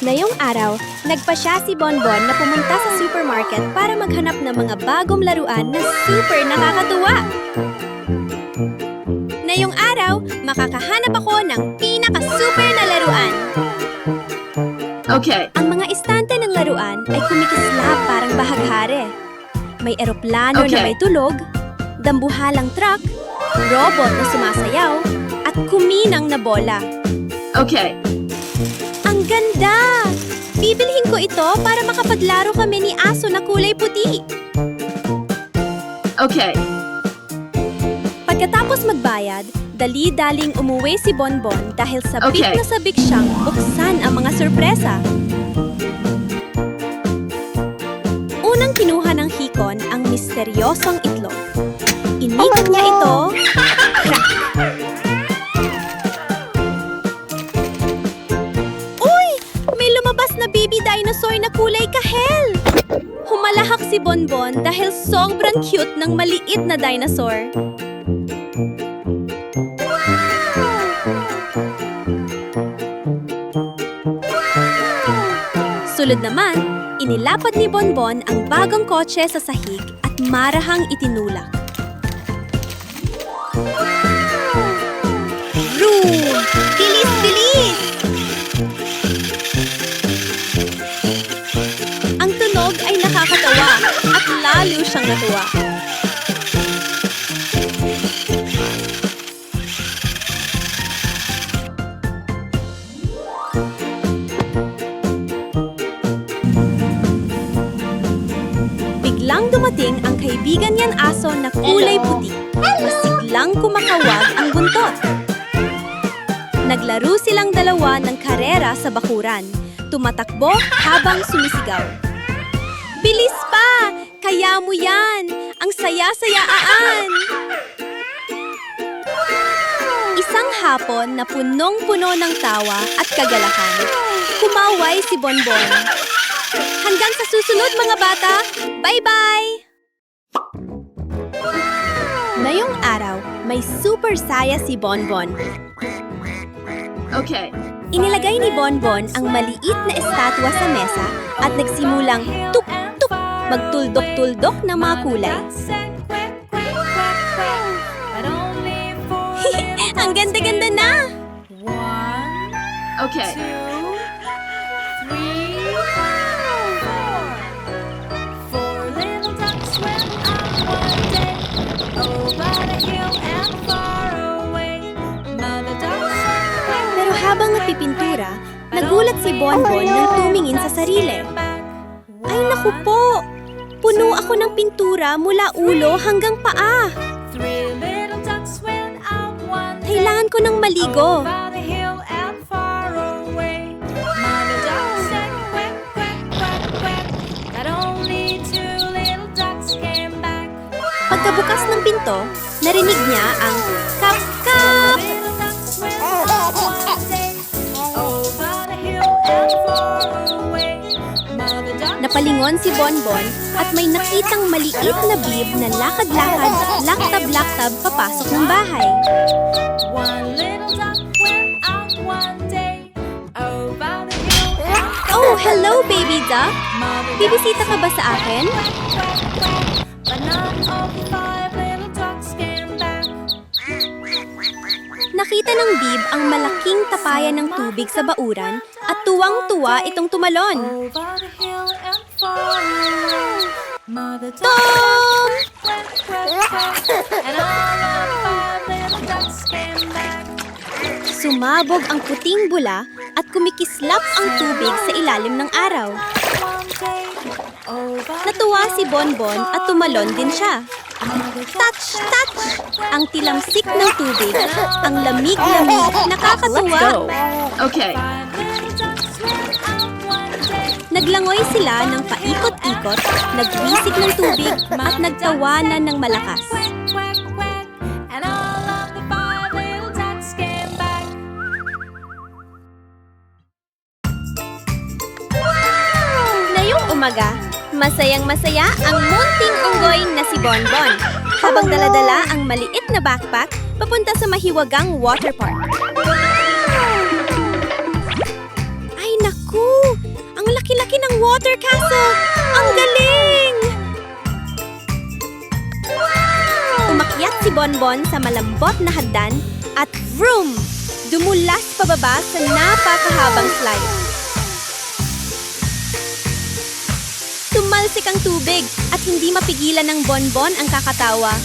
Ngayong araw, nagpasya si Bonbon na pumunta sa supermarket para maghanap ng mga bagong laruan na super nakakatuwa. Ngayong araw, makakahanap ako ng pinaka-super na laruan. Okay. Ang mga istante ng laruan ay kumikislap parang bahaghari. May eroplano na Okay. may tulog, dambuhalang truck, robot na sumasayaw, at kuminang na bola. Okay. Ang ganda! Bibilhin ko ito para makapaglaro kami ni aso na kulay puti. Okay. Pagkatapos magbayad, dali-daling umuwi si Bonbon dahil sabik Okay. na sabik siyang buksan ang mga sorpresa. Unang kinuha ng hikon ang misteryosong itlog. Inikot niya ito. Crack! Uy! May lumabas na baby dinosaur na kulay kahel! Humalahak si Bonbon dahil sobrang cute ng maliit na dinosaur. Sulod naman, inilapad ni Bonbon ang bagong kotse sa sahig at marahang itinulak. Vroom! Bilis, bilis! Ang tunog ay nakakatawa at lalo siyang natuwa. Biglang dumating ang kaibigan niyan aso na kulay puti. Masiglang kumakawag ang buntot. Naglaro silang dalawa ng karera sa bakuran. Tumatakbo habang sumisigaw. Bilis pa! Kaya mo yan! Ang saya-sayaan! Isang hapon na punong-puno ng tawa at kagalakan. Kumaway si Bonbon. Hanggang sa susunod mga bata, bye-bye! Ngayong araw, may super saya si Bonbon. Okay. Inilagay ni Bonbon ang maliit na estatwa sa mesa at nagsimulang tuk-tuk magtuldok-tuldok ng mga kulay. Ang ganda-ganda na! Okay. Pero habang nagpipintura, nagulat si Bonbon nang tumingin sa sarili. Ay naku po! Puno ako ng pintura mula ulo hanggang paa. Kailangan ko ng maligo. Pagkabukas ng pinto, narinig niya ang kap-kap! Napalingon si Bonbon at may nakitang maliit na bib na lakad-lakad at laktab-laktab papasok ng bahay. Oh, hello baby duck! Bibisita ka ba sa akin? Nakita ng bib ang malaking tapayan ng tubig sa bauran at tuwang-tuwa itong tumalon. Tom! Sumabog ang puting bula at kumikislap ang tubig sa ilalim ng araw. Natuwa si Bonbon at tumalon din siya. Touch! Touch! Ang tilamsik ng tubig, ang lamig-lamig, nakakatuwa. Okay. Naglangoy sila ng paikot-ikot, nagwisik ng tubig at nagtawanan ng malakas. Ngayong umaga, masayang-masaya ang munting unggoy na si Bonbon habang daladala ang maliit na backpack papunta sa mahiwagang water park. Ay naku! laki-laki ng water castle! Ang galing! Umakyat si Bonbon sa malambot na hagdan at vroom! Dumulas pababa sa napakahabang slide. Tumalsik ang tubig at hindi mapigilan ng Bonbon ang kakatawa.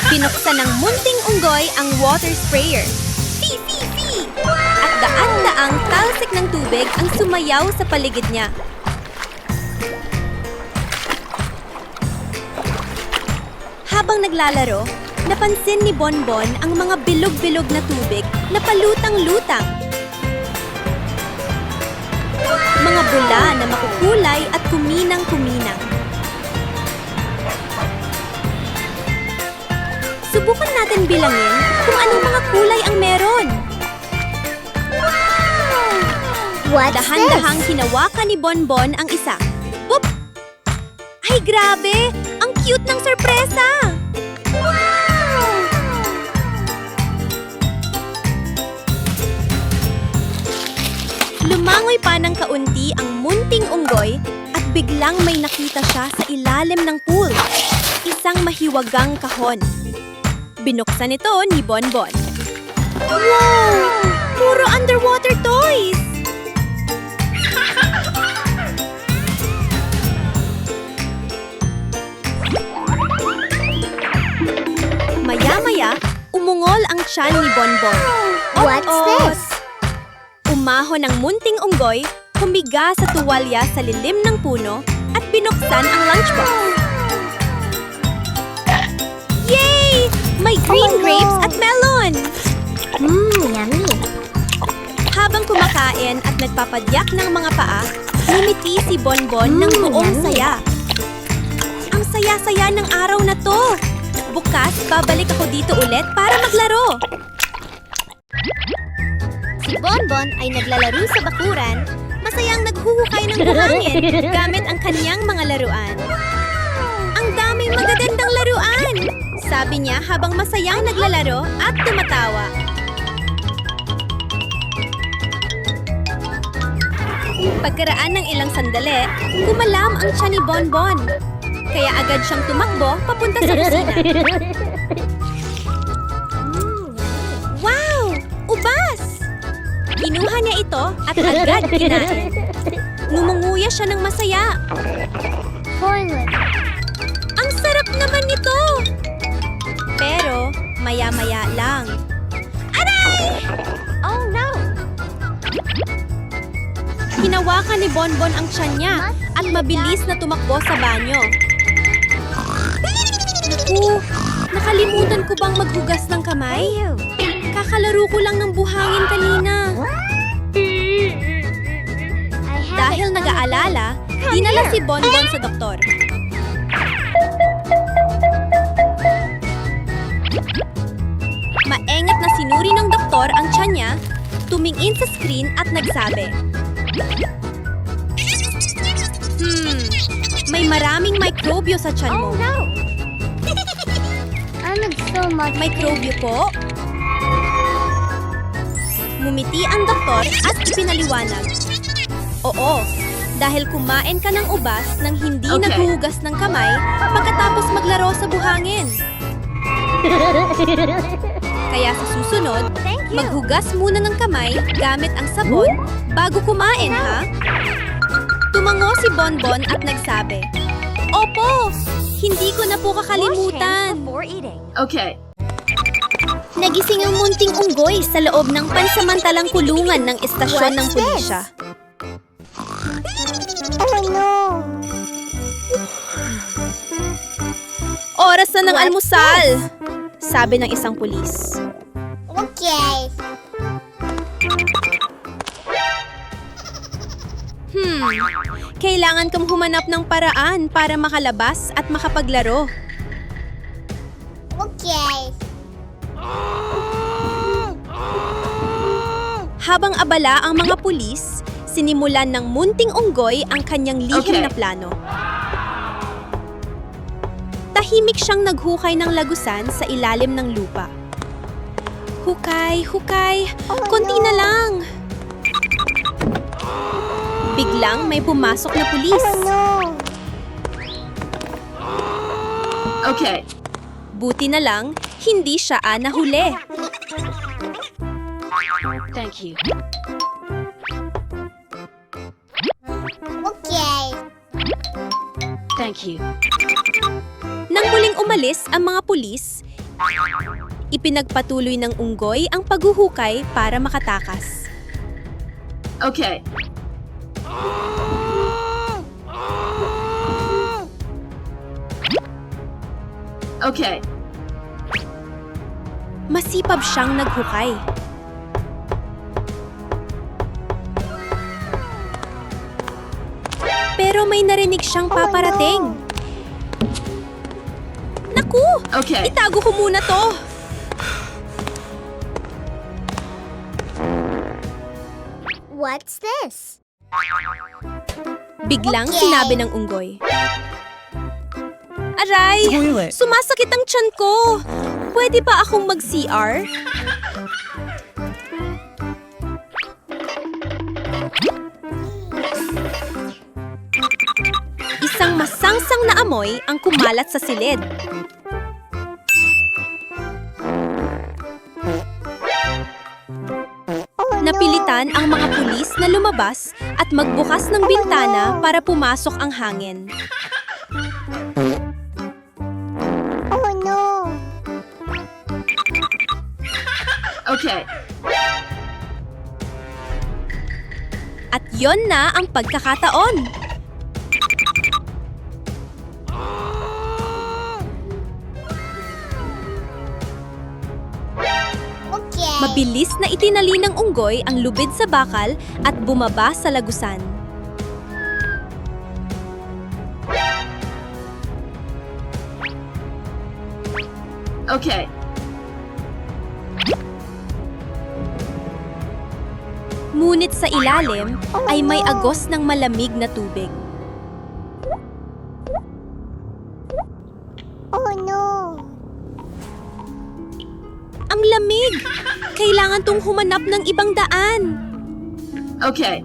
Binuksan ng munting unggoy ang water sprayer. Fi, fi, fi! At daan-daang talsik ng tubig ang sumayaw sa paligid niya. Habang naglalaro, napansin ni Bonbon ang mga bilog-bilog na tubig na palutang-lutang. Mga bula na makukulay at kuminang-kuminang. Subukan natin bilangin kung anong mga kulay ang meron. What's Dahan-dahang hinawakan ni Bonbon ang isa. Boop! Ay, grabe! Ang cute ng sorpresa! Lumangoy pa ng kaunti ang munting unggoy at biglang may nakita siya sa ilalim ng pool. Isang mahiwagang kahon. Binuksan ito ni Bonbon. Wow! Puro underwater toys! Maya-maya, umungol ang tiyan ni Bonbon. What's this? Umahon ang munting unggoy, humiga sa tuwalya sa lilim ng puno at binuksan ang lunchbox. Yay! May green no! grapes at melon! Yummy. Habang kumakain at nagpapadyak ng mga paa, ngumiti si Bonbon ng buong yummy. saya. Ang saya-saya ng araw na to! Bukas, babalik ako dito ulit para maglaro. Si Bonbon ay naglalaro sa bakuran, masayang naghuhukay ng buhangin gamit ang kanyang mga laruan. Ang daming magagandang laruan! Sabi niya habang masayang naglalaro at tumatawa. Pagkaraan ng ilang sandali, kumalam ang tiyan ni Bonbon. Kaya agad siyang tumakbo papunta sa kusina. Wow! Ubas! Kinuha niya ito at agad kinain. Ngumunguya siya ng masaya. Toilet. Ang sarap naman nito! Pero maya-maya lang. Aray! Oh no! Hinawakan ni Bonbon ang tiyan niya at mabilis na tumakbo sa banyo. Naku, nakalimutan ko bang maghugas ng kamay? Kakalaro ko lang ng buhangin kanina. Dahil nag-aalala, dinala si Bonbon sa doktor. Maingat na sinuri ng doktor ang tiyan niya, tumingin sa screen at nagsabi, may maraming mikrobyo sa tiyan mo. Oh no! I'm so much. Mikrobyo po? Ngumiti ang doktor at ipinaliwanag. Oo, dahil kumain ka ng ubas nang hindi Okay. naghuhugas ng kamay pagkatapos maglaro sa buhangin. Kaya sa susunod, Thank you. maghugas muna ng kamay gamit ang sabon bago kumain, ha? Tumango si Bonbon at nagsabi, Opo! Hindi ko na po kakalimutan. Before eating. Okay. Nagising ang munting unggoy sa loob ng pansamantalang kulungan ng istasyon ng What's pulisya. Oh no! Oras na ng What's almusal! Sabi ng isang pulis. Okay. Kailangan kang humanap ng paraan para makalabas at makapaglaro. Okay. Habang abala ang mga pulis, sinimulan ng munting unggoy ang kanyang lihim Okay. na plano. Tahimik siyang naghukay ng lagusan sa ilalim ng lupa. Hukay, hukay. Konti na lang. Biglang may pumasok na pulis. Oh no! Okay. Buti na lang, hindi siya nahuli. Thank you. Okay. Thank you. Nang muling umalis ang mga pulis, ipinagpatuloy ng unggoy ang paghuhukay para makatakas. Okay. Okay. Masipag siyang naghukay. Pero may narinig siyang paparating. Naku! Okay. Itago ko muna to! What's this? Biglang Okay. sinabi ng unggoy. Aray! Toilet. Sumasakit ang tiyan ko! Pwede ba akong mag-CR? Isang masangsang na amoy ang kumalat sa silid. Napilitan ang mga pulis na lumabas at magbukas ng bintana para pumasok ang hangin. Oh no! Okay. At yon na ang pagkakataon. Okay. Mabilis na itinali ng unggoy ang lubid sa bakal at bumaba sa lagusan. Okay. Ngunit sa ilalim ay may agos ng malamig na tubig. Oh no! Ang lamig! Kailangan tong humanap ng ibang daan. Okay.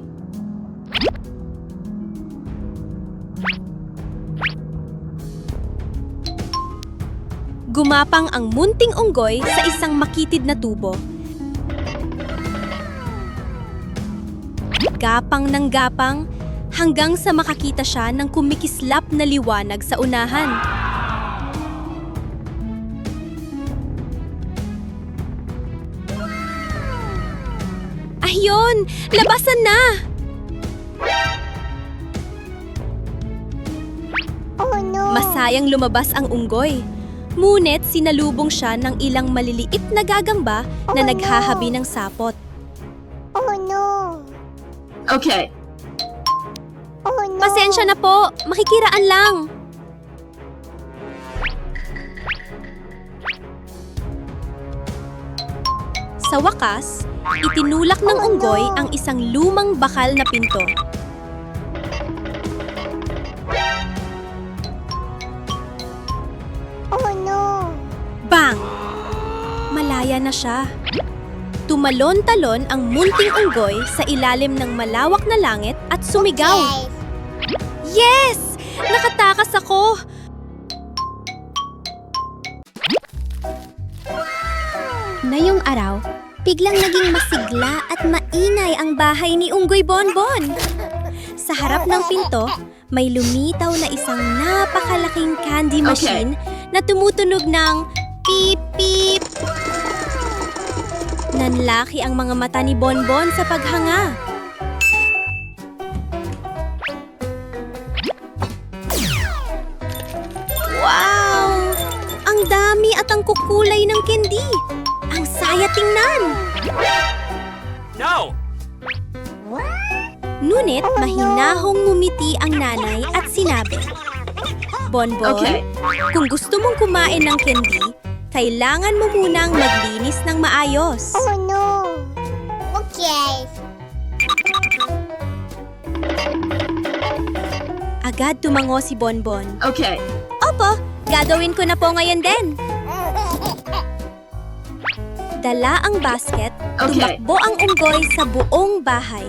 Gumapang ang munting unggoy sa isang makitid na tubo. Gapang ng gapang hanggang sa makakita siya ng kumikislap na liwanag sa unahan. Ayun! Labasan na! Oh no! Masayang lumabas ang unggoy. Ngunit sinalubong siya ng ilang maliliit na gagamba na naghahabi ng sapot. Oh no! Okay. Oh no! Pasensya na po, makikiraan lang. Sa wakas, itinulak ng unggoy ang isang lumang bakal na pinto. Oh no! Bang! Malaya na siya. Tumalon-talon ang munting unggoy sa ilalim ng malawak na langit at sumigaw. Okay. Yes! Nakatakas ako! Ngayong araw, biglang naging masigla at maingay ang bahay ni Unggoy Bonbon. Sa harap ng pinto, may lumitaw na isang napakalaking candy machine na tumutunog ng beep beep. Nanlaki ang mga mata ni Bonbon sa paghanga. Wow! Ang dami at ang kukulay ng candy. Ang saya tingnan. No! Ngunit mahinahong ngumiti ang nanay at sinabi, Bonbon, Okay. kung gusto mong kumain ng candy, kailangan mo munang maglinis ng maayos. Oh no! Okay. Agad tumango si Bonbon. Okay. Opo, gagawin ko na po ngayon din. Dala ang basket, Okay. tumakbo ang unggoy sa buong bahay.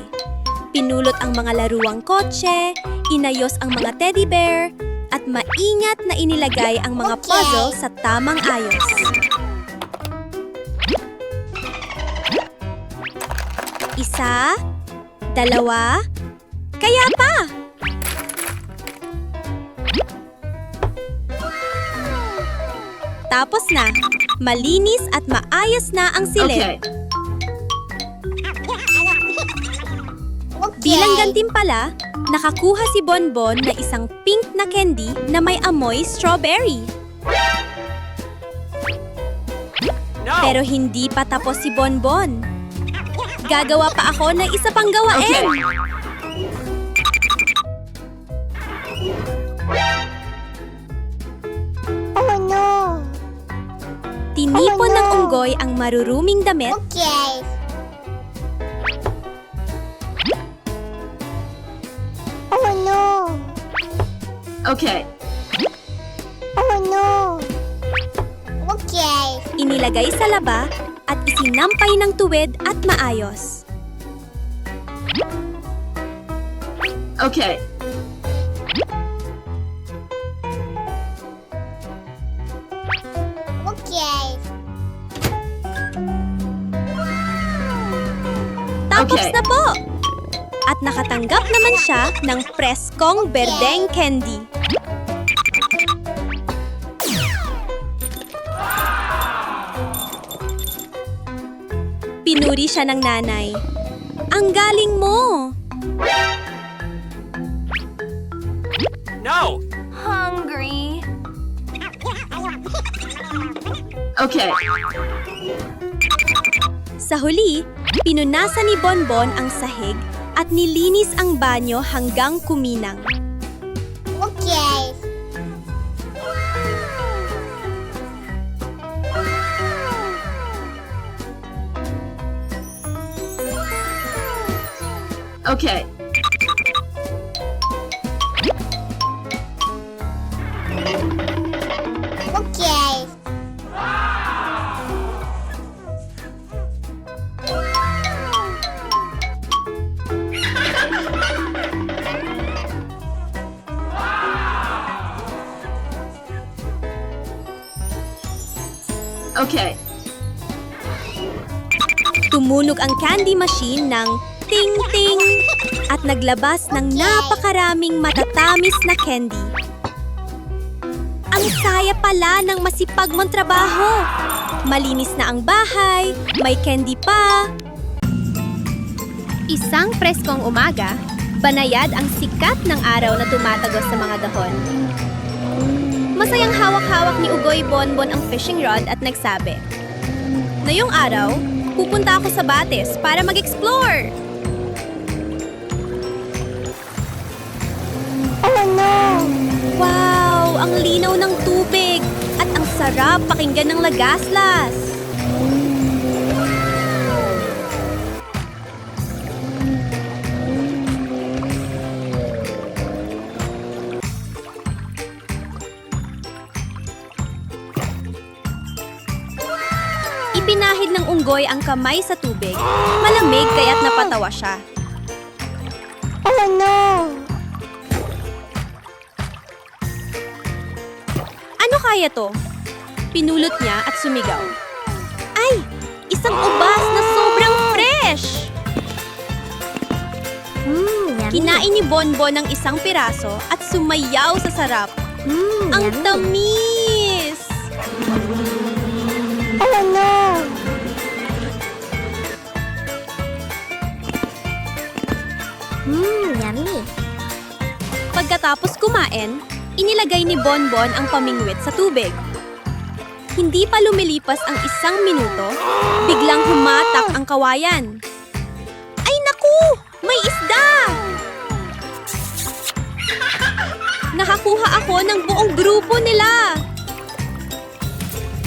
Pinulot ang mga laruang kotse, inayos ang mga teddy bear, at maingat na inilagay ang mga Okay. puzzle sa tamang ayos. Isa, dalawa, kaya pa! Tapos na, malinis at maayos na ang silid. Okay. Bilang gantimpala, nakakuha si Bonbon na isang pink na candy na may amoy strawberry. Pero hindi pa tapos si Bonbon. Gagawa pa ako ng isa pang gawain. Okay. Oh no. Tinipon Oh, no. ng unggoy ang maruruming damit Okay. Oh no. Okay. Oh no. Okay. inilagay sa laba at isinampay ng tuwid at maayos. Okay. Okay. Tapos Okay. na po! At nakatanggap naman siya ng preskong berdeng candy. Pinuri siya ng nanay. Ang galing mo! No! Hungry. Okay. Sa huli, pinunasan ni Bonbon ang sahig at nilinis ang banyo hanggang kuminang. Okay. Okay. Okay. Okay. Tumunog ang candy machine ng ting-ting at naglabas ng napakaraming matatamis na candy. Ang saya pala ng masipag mong trabaho. Malinis na ang bahay, may candy pa. Isang preskong umaga, banayad ang sikat ng araw na tumatagos sa mga dahon. Masayang hawak-hawak ni Ugoy Bonbon ang fishing rod at nagsabi, "Ngayong araw, pupunta ako sa Bates para mag-explore." Oh no. Wow! Ang linaw ng tubig at ang sarap pakinggan ng lagaslas. Ipinahid ng unggoy ang kamay sa tubig. Malamig kaya't napatawa siya. Oh no. Ano kaya to? Pinulot niya at sumigaw. Ay! Isang ubas na sobrang fresh! Kinain ni Bonbon ng isang piraso at sumayaw sa sarap. Ang tamis! Oh no. Yummy. Pagkatapos kumain, inilagay ni Bonbon ang pamingwit sa tubig. Hindi pa lumilipas ang 1 minuto, biglang humatak ang kawayan. Ay naku! May isda! Nakakuha ako ng buong grupo nila!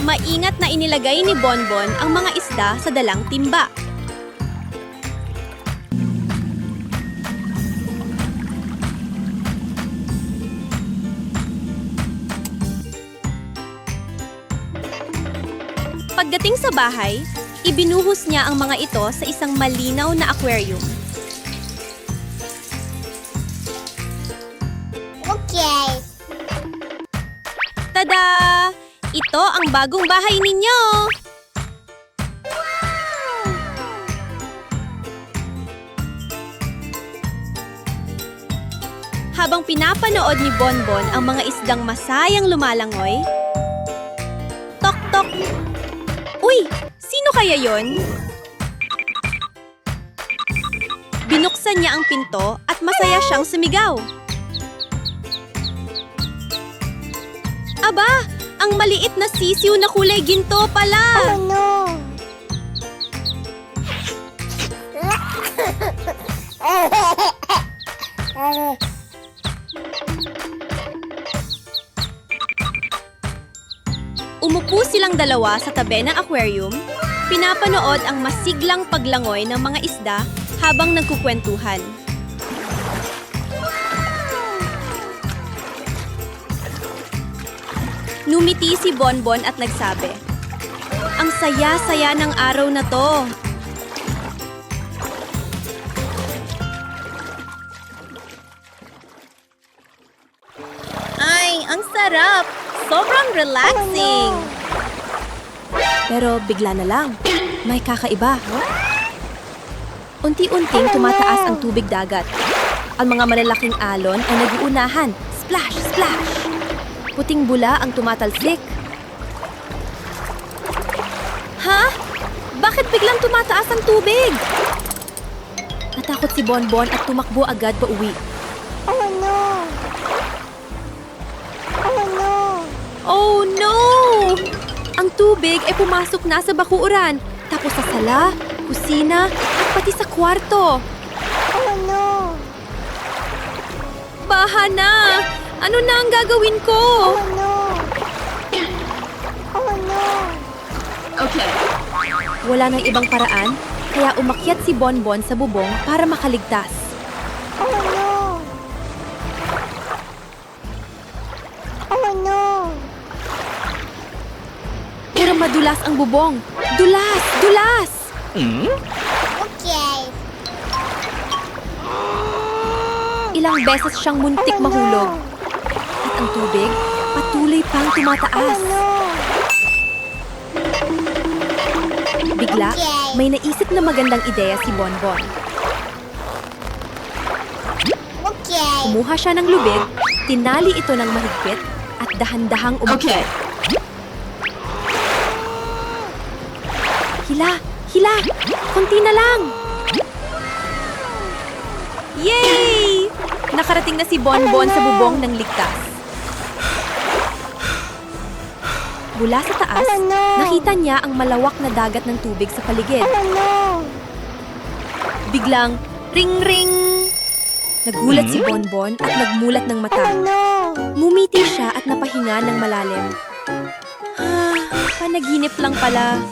Maingat na inilagay ni Bonbon ang mga isda sa dalang timba. Pagdating sa bahay, Ibinuhos niya ang mga ito sa isang malinaw na aquarium. Okay. Tada! Ito ang bagong bahay ninyo! Habang pinapanood ni Bonbon ang mga isdang masayang lumalangoy, tok-tok! Uy! Sino kaya yon? Binuksan niya ang pinto at masaya siyang sumigaw. Aba! Ang maliit na sisiw na kulay ginto pala! Oh no. Umupo silang dalawa sa tabi ng aquarium, pinapanood ang masiglang paglangoy ng mga isda habang nagkukwentuhan. Numiti si Bonbon at nagsabi, "Ang saya-saya ng araw na to." Ay, ang sarap! Sobrang relaxing! Pero bigla na lang, may kakaiba. Unti-unting tumataas ang tubig dagat. Ang mga malalaking alon ay nag-uunahan. Splash! Splash! Puting bula ang tumatalsik. Ha? Bakit biglang tumataas ang tubig? Natakot si Bonbon at tumakbo agad pa uwi. Oh no. Oh no. Oh no! Ang tubig ay pumasok na sa bakuran, tapos sa sala, kusina, at pati sa kwarto. Oh no. Baha na! Ano na ang gagawin ko? Oh no. Oh no. Okay. Wala nang ibang paraan, kaya umakyat si Bonbon sa bubong para makaligtas. Oh no. Oh no. Pero madulas ang bubong. Dulas! Dulas! Okay. Ilang beses siyang muntik mahulog. At ang tubig, patuloy pang tumataas. No. Bigla, may naisip na magandang ideya si Bonbon. Okay. Kumuha siya ng lubid, tinali ito ng mahigpit, at dahan-dahang umakyat. Okay. Hila! Hila! Kunti na lang! Yay! Nakarating na si Bonbon sa bubong ng ligtas. Mula sa taas, Oh no. nakita niya ang malawak na dagat ng tubig sa paligid. Oh no. Biglang, ring-ring! Nagulat si Bonbon at nagmulat ng Oh mata. no. Mumiti siya at napahinga ng malalim. Panaginip lang pala.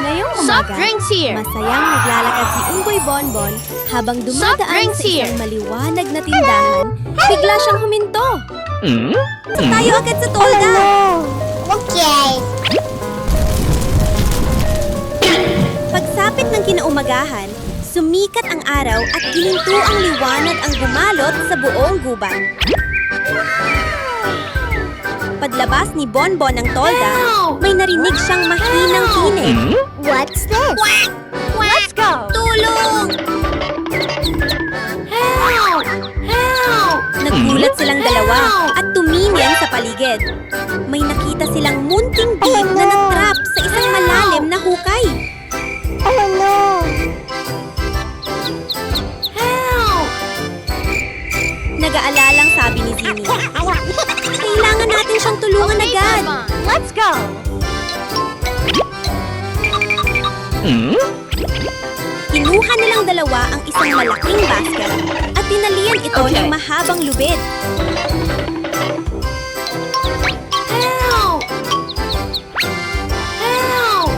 Ngayong umaga, masayang naglalakad si Unggoy Bonbon habang dumadaan sa isang maliwanag na tindahan, bigla siyang huminto. Tayo agad sa tolda! Okay. Pagsapit ng kinaumagahan, sumikat ang araw at gininto ang liwanag ang gumalot sa buong gubat. Paglabas ni Bonbon ng tolda, may narinig siyang mahinang tinig. What's this? Let's go! Tulong! Help! Help! Naggulat silang dalawa at tumingin sa paligid. May nakita silang munting beef na nag-trap sa isang malalim na hukay. Oh no. Help! Nag-aalalang sabi ni Zini. Kailangan natin siyang tulungan agad. Let's go. Kinuha nilang dalawa ang isang malaking basket at tinalian ito Okay. ng mahabang lubid. Help! Help!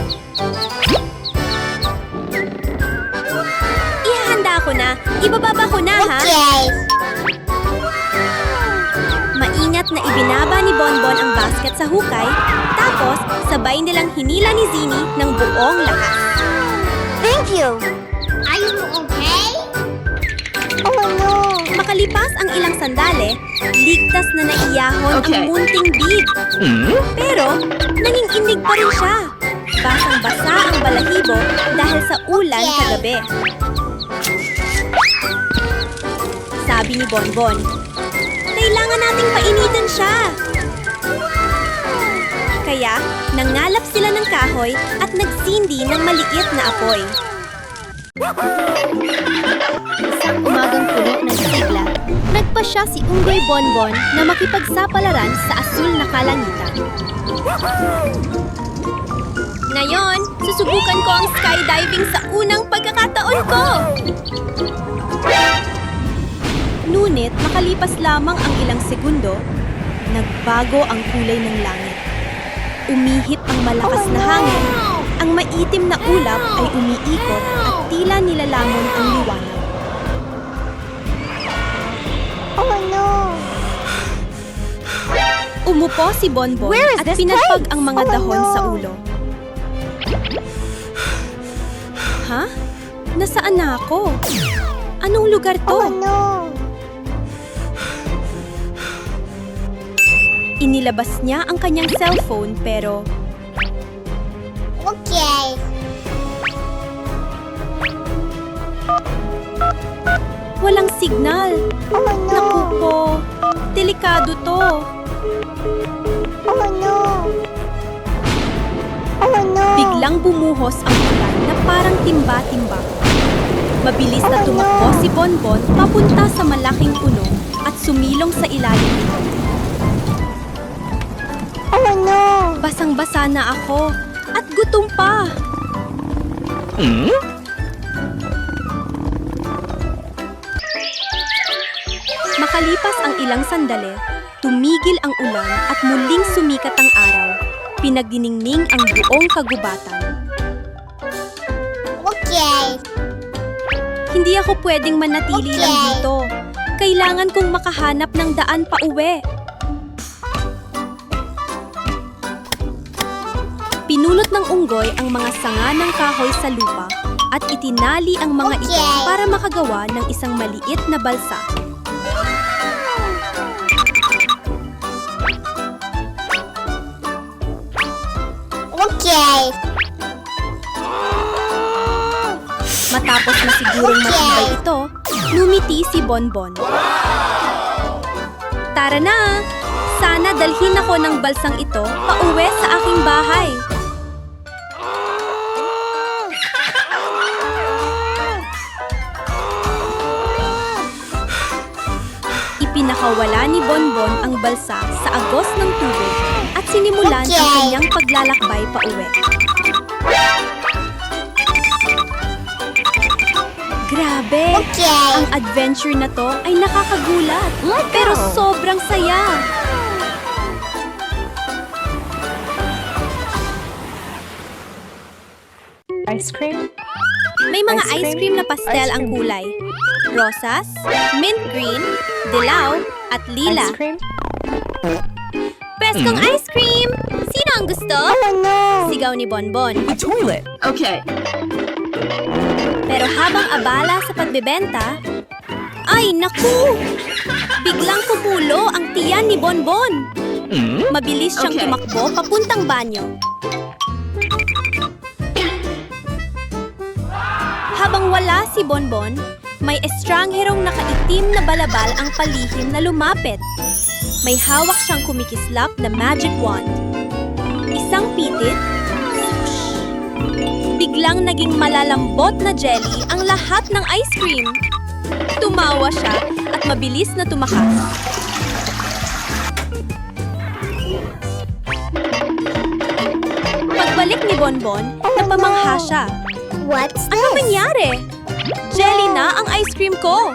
Ihahanda ko na. Ibababa ko na, ha? Okay. Maingat na ibinaba ni Bonbon ang basket sa hukay, tapos Pagkatapos, sabay nilang hinila ni Zini ng buong lakas. Thank you. Are you okay? Oh no. Makalipas ang ilang sandali, ligtas na naiyahon Okay. ang munting big. Pero, nanginginig pa rin siya. Basang-basa ang balahibo dahil sa ulan Okay. kagabi. Sabi ni Bonbon, kailangan nating painitin siya. Kaya, nangalap sila ng kahoy at nagsindi ng maliit na apoy. Isang umagang puno ng sigla, nagpa siya si Unggoy Bonbon na makipagsapalaran sa asul na kalangitan. Ngayon, susubukan ko ang skydiving sa unang pagkakataon ko! Ngunit makalipas lamang ang ilang segundo, nagbago ang kulay ng langit. Umihip ang malakas na hangin, ang maitim na ulap ay umiikot at tila nilalamon ang liwanag. Oh no. Umupo si Bonbon Where is at this pinagpag place? ang mga Oh, dahon no. sa ulo. Ha? Nasaan na ako? Anong lugar to? Oh no. Inilabas niya ang kanyang cellphone pero Okay. walang signal. Oh no. Naku po, delikado to. Oh no. Oh no. Biglang bumuhos ang ulan na parang timba-timba. Mabilis na tumakbo si Bonbon papunta sa malaking puno at sumilong sa ilalim nito. Oh no. Basang-basa na ako at gutom pa. Makalipas ang ilang sandali, tumigil ang ulan at muling sumikat ang araw. Pinagdiningning ang buong kagubatan. Okay. Hindi ako pwedeng manatili lang Okay. dito. Kailangan kong makahanap ng daan pa uwi. Pinulot ng unggoy ang mga sanga ng kahoy sa lupa at itinali ang mga ito Okay. para makagawa ng isang maliit na balsa. Okay. Matapos na sigurong Okay. matibay ito, lumiti si Bonbon. Tara na! Sana dalhin ako ng balsang ito pauwi sa aking bahay. Ipinakawala ni Bonbon ang balsa sa agos ng tubig at sinimulan ang Okay. kanyang paglalakbay pauwi. Grabe! Okay. Ang adventure na to ay nakakagulat, pero sobrang saya. Ice cream? May mga Ice ice cream? cream na pastel Ice ang cream. kulay. Rosas, mint green, dilaw, at lila. Ice cream? Preskong ice cream! Sino ang gusto? Oh no. Sigaw ni Bonbon. The toilet! Okay. Pero habang abala sa pagbebenta, ay naku! Biglang kumulo ang tiyan ni Bonbon. Mabilis siyang Okay. tumakbo papuntang banyo. Habang wala si Bonbon, may estrangherong nakaitim na balabal ang palihim na lumapit. May hawak siyang kumikislap na magic wand. Isang pitit, swoosh! Biglang naging malalambot na jelly ang lahat ng ice cream. Tumawa siya at mabilis na tumakas. Pagbalik ni Bonbon, napamangha siya. What's Ano this? nangyari? Jelly na ang ice cream ko.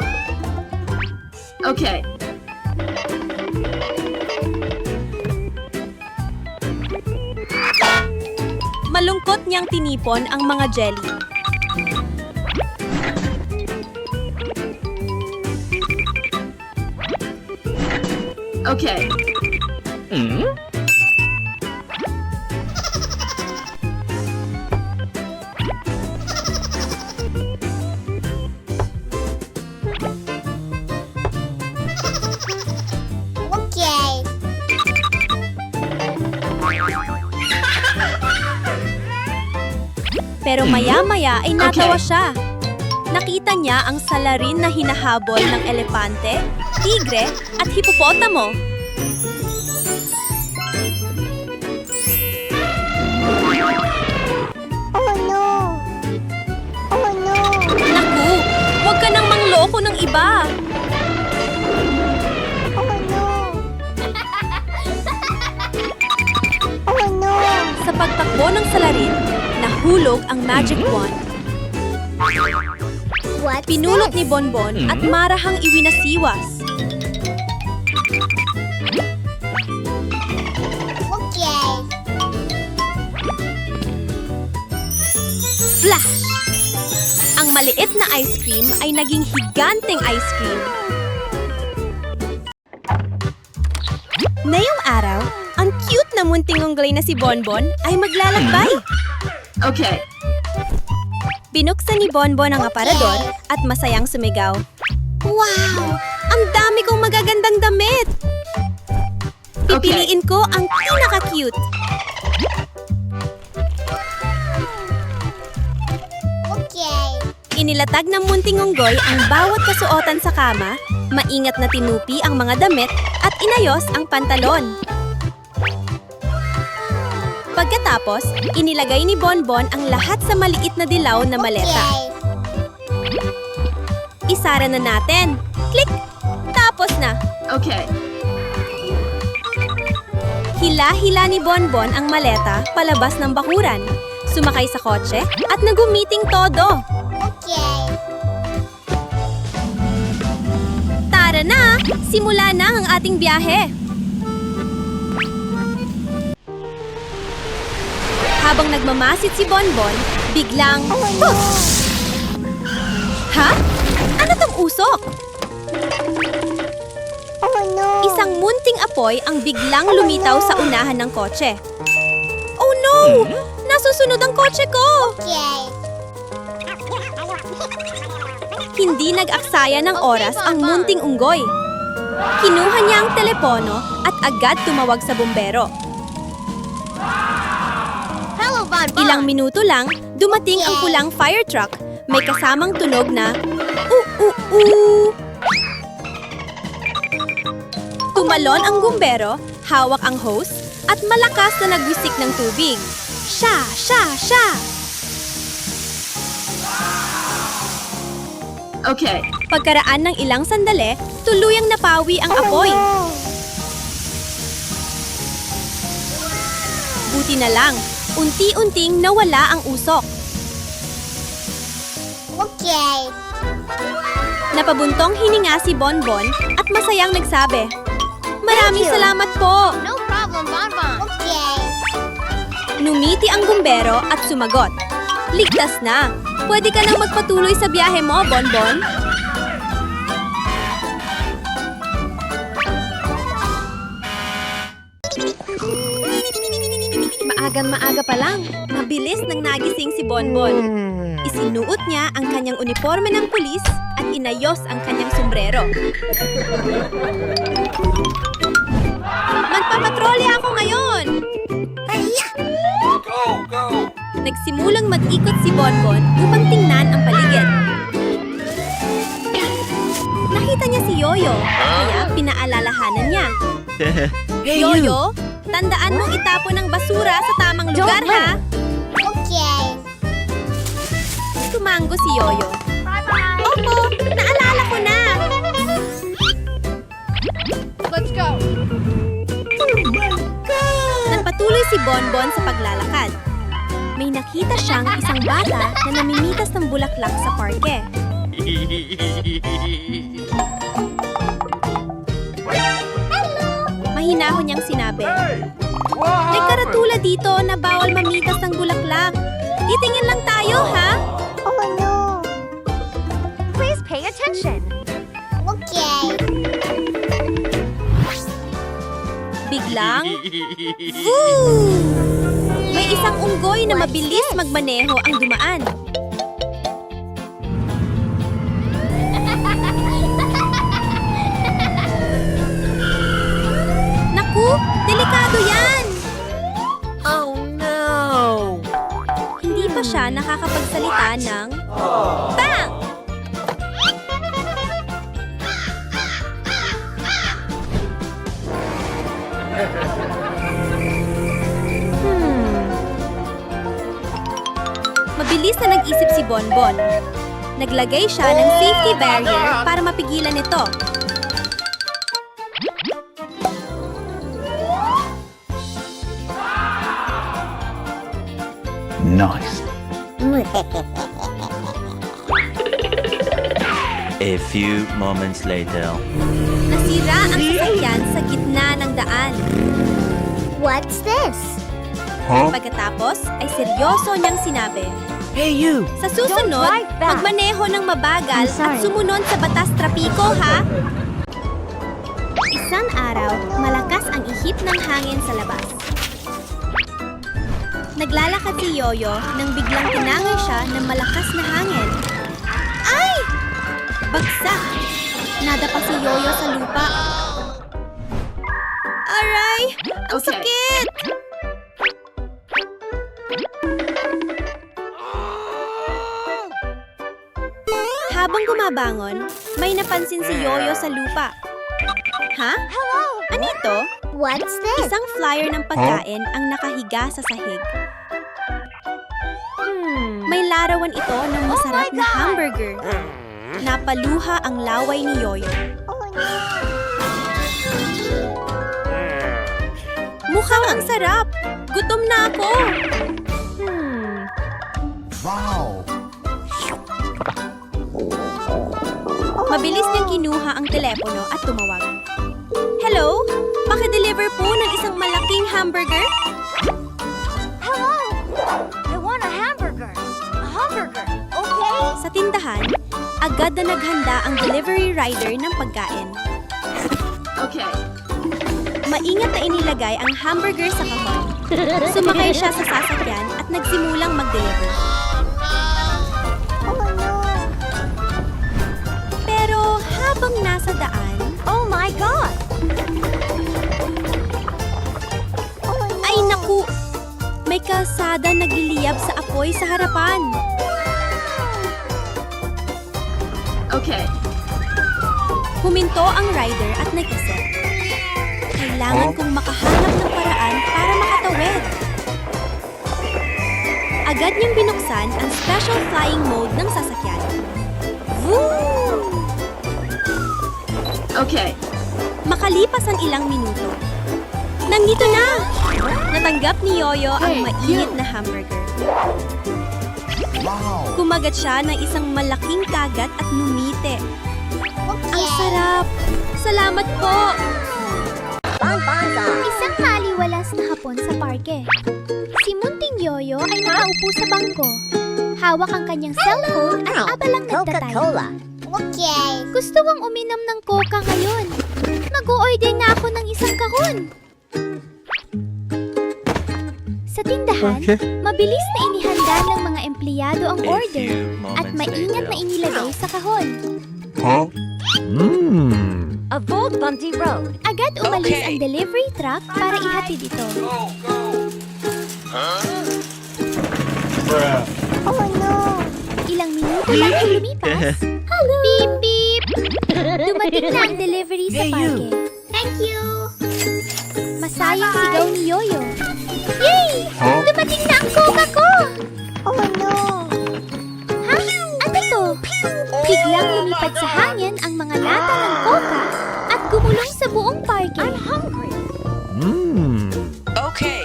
Okay. Malungkot niyang tinipon ang mga jelly. Okay. Pero maya-maya ay natawa Okay. siya. Nakita niya ang salarin na hinahabol ng elepante, tigre at hipopotamo. Oh no! Oh no! Naku, huwag ka nang mangloko ng iba. Oh no! Oh no! Sa pagtakbo ng salarin, nahulog ang magic wand. What's Pinulot this? ni Bonbon at marahang iwinasiwas. Okay. Flash! Ang maliit na ice cream ay naging higanteng ice cream. Ngayong araw, ang cute na munting unggoy na si Bonbon ay maglalakbay. Okay. Binuksan ni Bonbon ang aparador at masayang sumigaw. Wow! Ang dami kong magagandang damit! Pipiliin ko ang pinaka-cute. Okay. Inilatag ng munting unggoy ang bawat kasuotan sa kama, maingat na tinupi ang mga damit at inayos ang pantalon. Pagkatapos, inilagay ni Bonbon ang lahat sa maliit na dilaw na maleta. Okay. Isara na natin. Click! Tapos na. Okay. Hila-hila ni Bonbon ang maleta palabas ng bakuran. Sumakay sa kotse at nagumiting todo. Okay. Tara na! Simula na ang ating biyahe! Habang nagmamasid si Bonbon, biglang... Oh no! Ha? Ano tong usok? Oh no! Isang munting apoy ang biglang lumitaw sa unahan ng kotse. Oh no! Nasusunod ang kotse ko! Okay. Hindi nag-aksaya ng oras ang munting unggoy. Kinuha niya ang telepono at agad tumawag sa bumbero. Hello, Bonbon. Ilang minuto lang, dumating ang pulang fire truck. May kasamang tunog na, "U-u-u." Tumalon ang bumbero, hawak ang hose, at malakas na nagwisik ng tubig. Sha, sha, sha! Okay. Pagkaraan ng ilang sandali, tuluyang napawi ang apoy. Oh no! Buti na lang, unti-unting nawala ang usok. Okay. Napabuntong hininga si Bonbon at masayang nagsabi, "Maraming Thank you." salamat po." No problem, Bonbon. Okay. Numiti ang bumbero at sumagot, "Ligtas na. Pwede ka nang magpatuloy sa biyahe mo, Bonbon." Maagang-maaga pa lang, mabilis nang nagising si Bonbon. Isinuot niya ang kanyang uniforme ng pulis at inayos ang kanyang sombrero. Magpapatrolya ako ngayon! Nagsimulang mag-ikot si Bonbon upang tingnan ang paligid. Nakita niya si Yoyo, kaya pinaalalahanan niya. Yoyo, tandaan mong itapon ang basura sa tamang lugar, ha? Okay. Tumango si Yoyo. Opo, naalala ko na! Let's go. Nagpatuloy si Bonbon sa paglalakad. May nakita siyang isang bata na namimitas ng bulaklak sa parke. Mahinahon niyang sinabi, "May karatula dito na bawal mamitas ng bulaklak. Titingin lang tayo, ha?" Oh no! Please pay attention. Okay. Biglang, Woo! May isang unggoy na mabilis magmaneho ang dumaan. Naku, delikado yan! Oh no! Hindi pa siya nakakapagsalita ng BANG! Mabilis na nag-isip si Bonbon. Naglagay siya ng safety barrier para mapigilan ito. Nice. A few moments later. Nasira ang sasakyan sa gitna ng daan. What's this? Pagkatapos ay seryoso niyang sinabi, Hey you! sa susunod, magmaneho ng mabagal at sumunod sa batas trapiko, ha? Isang araw, malakas ang ihip ng hangin sa labas. Naglalakad si Yoyo nang biglang tinangay siya ng malakas na hangin. Ay! Bagsak! Nadapa si Yoyo sa lupa. Aray! Ang Okay. sakit! Habang gumabangon, may napansin si Yoyo sa lupa. Ha? Hello. Ano ito? What's this? Isang flyer ng pagkain ang nakahiga sa sahig. May larawan ito ng masarap na hamburger. Napaluha ang laway ni Yoyo. Oh no. Mukhang ang sarap! Gutom na ako! Mabilis niyang kinuha ang telepono at tumawag. Hello? Paki-deliver po ng isang malaking hamburger? Hello. I want a hamburger. A hamburger. Okay. Sa tindahan, agad na naghanda ang delivery rider ng pagkain. Okay. Maingat na inilagay ang hamburger sa kahon. Sumakay siya sa sasakyan at nagsimulang mag-deliver. Oh no. Pero habang nasa daan, Oh my God. Oh no. ay naku! May kalsada nagliliyab sa apoy sa harapan. Okay. Huminto ang rider at nag-isip. Kailangan kong makahanap ng paraan para makatawid. Agad niyang binuksan ang special flying mode ng sasakyan. Vroom! Okay. Makalipas ang ilang minuto. Nandito na! Natanggap ni Yoyo ang mainit na hamburger. Kumagat siya ng isang malaking kagat at numite. Ang sarap! Salamat po! Isang maliwalas na hapon sa parke. Si Munting Yoyo ay nakaupo sa bangko. Hawak ang kanyang cellphone at abalang nagtatay. Okay. Gusto kong uminom ng Coca ngayon. Mag-o-order na ako ng isang kahon. Sa tindahan, mabilis na inihanda ng mga empleyado ang A order few at moments maingat na later. inilagay sa kahon. Avoid bumpy road. Agad umalis ang delivery truck para ihatid ito. Oh no! Ilang minuto lang ang lumipas. Hello! Beep beep! Dumating na ang delivery sa parke. Thank you! Masayang sigaw ni Yoyo. Yay! Dumating na ang Coca ko! Oh no! Ha? Ano to? Biglang lumipad sa hangin ang mga lata ng Coca at gumulong sa buong parke. I'm hungry!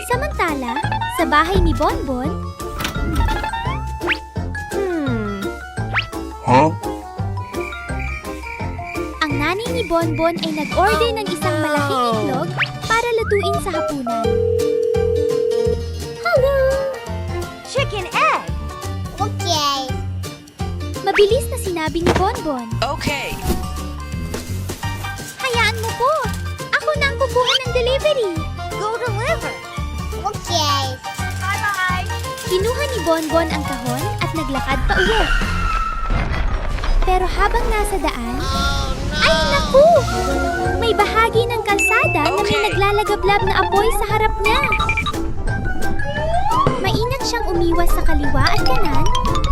Samantala, sa bahay ni Bonbon, ang nanay ni Bonbon ay nag-order ng isang malaking itlog para lutuin sa hapunan. Hello! Chicken egg. Okay. Mabilis na sinabi ni Bonbon. Okay. Hayaan mo po! Ako na ang kukuha ng delivery! Go deliver. Okay. Bye-bye. Kinuha ni Bonbon ang kahon at naglakad pa uwi. Pero habang nasa daan, ay naku! May bahagi ng kalsada na may naglalagablab na apoy sa harap niya. Maingat siyang umiwas sa kaliwa at kanan,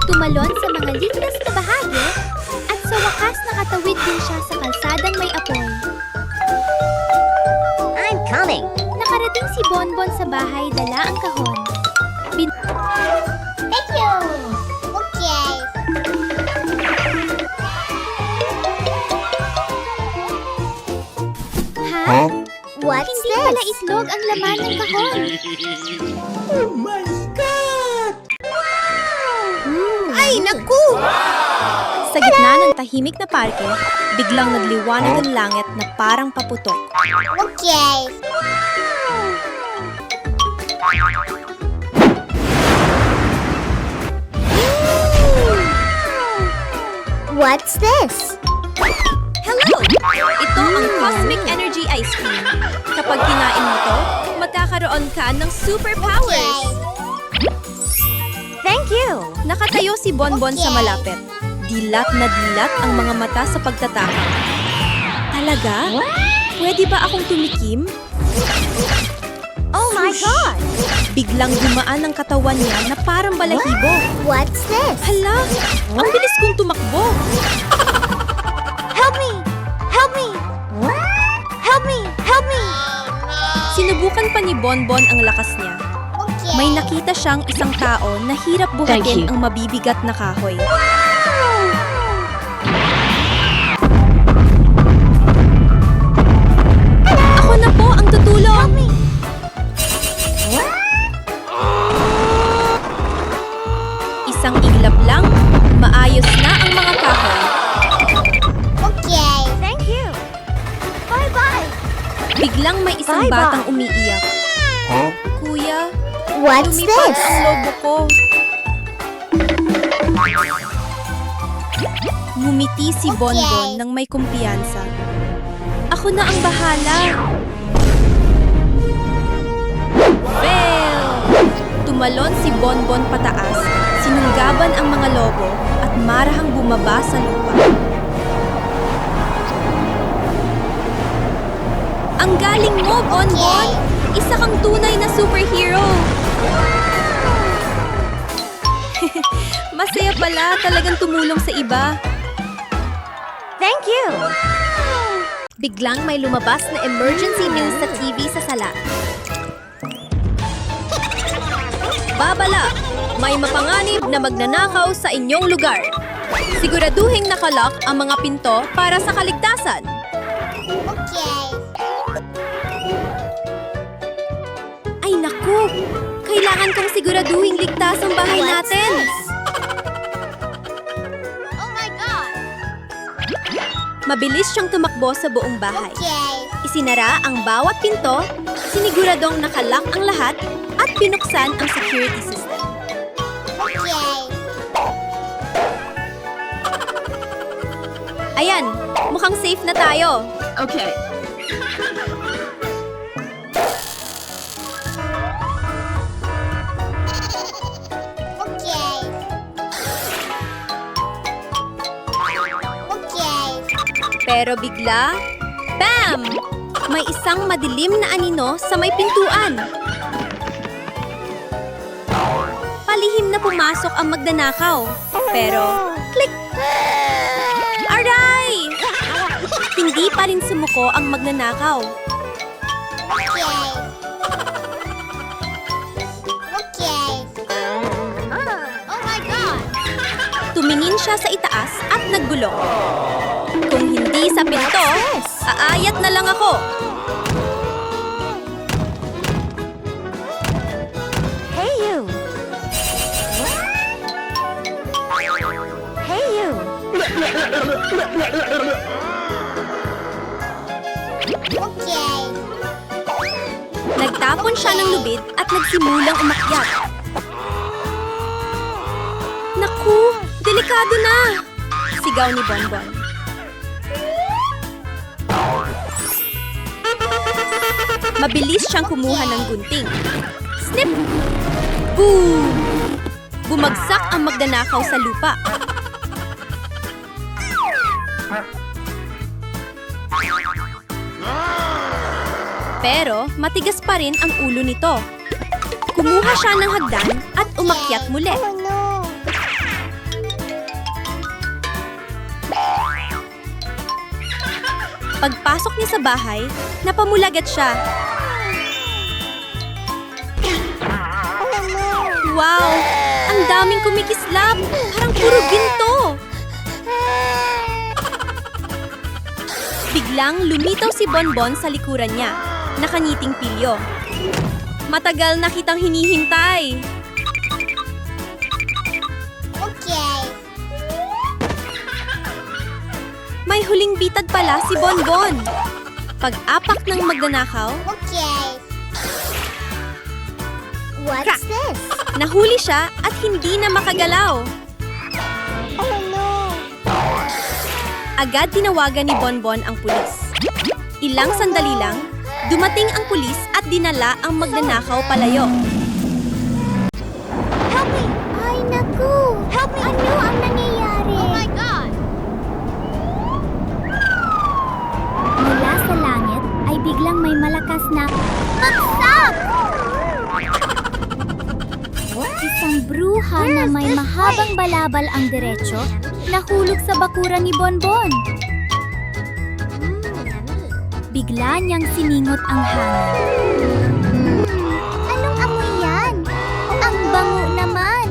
tumalon sa mga ligtas na bahagi, at sa wakas nakatawid din siya sa kalsadang may apoy. I'm coming. Nakarating si Bonbon sa bahay, dala ang kahon. Thank you! Okay. Ha? What's Hindi pala itlog ang laman ng kahon. Ay, naku! Sa gitna ng tahimik na parke, biglang nagliwanag ang langit na parang paputok. Okay. What's this? Hello! Ito ang Cosmic Energy Ice Cream. Kapag kinain mo to, magkakaroon ka ng superpowers. Thank you. Nakatayo si Bonbon sa malapit. Dilat na dilat ang mga mata sa pagtataka. Talaga? Pwede ba akong tumikim? Oh my God. Biglang dumaan ang katawan niya na parang balahibo. What's this? Hala! Ang bilis kong tumakbo! Help me! Help me! Help me! Help me! Sinubukan pa ni Bonbon ang lakas niya. May nakita siyang isang tao na hirap buhatin ang mabibigat na kahoy. Ako na po ang tutulong! Isang iglap lang, maayos na ang mga kahoy. Okay. Thank you. Bye-bye. Biglang may isang Bye-bye. batang umiiyak. Kuya, What's lumipad this? ang lobo ko. Ngumiti si Bonbon nang may kumpiyansa. Ako na ang bahala. Fail! Tumalon si Bonbon pataas, sinunggaban ang mga lobo at marahang bumaba sa lupa. Ang galing mo, Bonbon! Isa kang tunay na superhero! Masaya pala talagang tumulong sa iba. Thank you. Biglang may lumabas na emergency news sa TV sa sala. Babala! May mapanganib na magnanakaw sa inyong lugar. Siguraduhing nakalak ang mga pinto para sa kaligtasan. Okay. Ay naku! Kailangan kong siguraduhing ligtas ang bahay natin. Oh my God. Mabilis siyang tumakbo sa buong bahay. Okay. Isinara ang bawat pinto, siniguradong nakalak ang lahat, at binuksan ang security system. Okay. Ayan, mukhang safe na tayo. Okay. Okay. Okay. Pero bigla, bam! May isang madilim na anino sa may pintuan. Palihim na pumasok ang magnanakaw. Pero, click! Aray! Hindi pa rin sumuko ang magnanakaw. Okay. Okay. Oh my God. Tumingin siya sa itaas at nagbulong. Kung hindi sa pinto, aayat na lang ako. Hey you. Hey you. Okay. Nagtapon siya ng lubid at nagsimulang umakyat. Naku, delikado na! Sigaw ni Bonbon. Mabilis siyang kumuha ng gunting. Snip! Boom! Bumagsak ang magnanakaw sa lupa. Pero matigas pa rin ang ulo nito. Kumuha siya ng hagdan at umakyat muli. Oh no! Pagpasok niya sa bahay, napamulagat siya. Oh no! Wow! Ang daming kumikislap! Parang puro ginto! Biglang lumitaw si Bonbon sa likuran niya, nakangiting pilyo. Matagal na kitang hinihintay. Okay. May huling bitad pala si Bonbon. Pag-apak ng magnanakaw, Okay. What's Crack. this? nahuli siya at hindi na makagalaw. Oh no! Agad tinawagan ni Bonbon ang pulis. Ilang sandali lang, dumating ang pulis at dinala ang magnanakaw palayo. Help me! Ay, naku! Help me! Ano ang nangyayari? Oh my God! Mula sa langit ay biglang may malakas na bagsak! Isang bruha na may mahabang balabal ang diretsyo nahulog sa bakuran ni Bonbon. Bigla niyang siningot ang hangin. Anong amoy yan? Ang bango naman!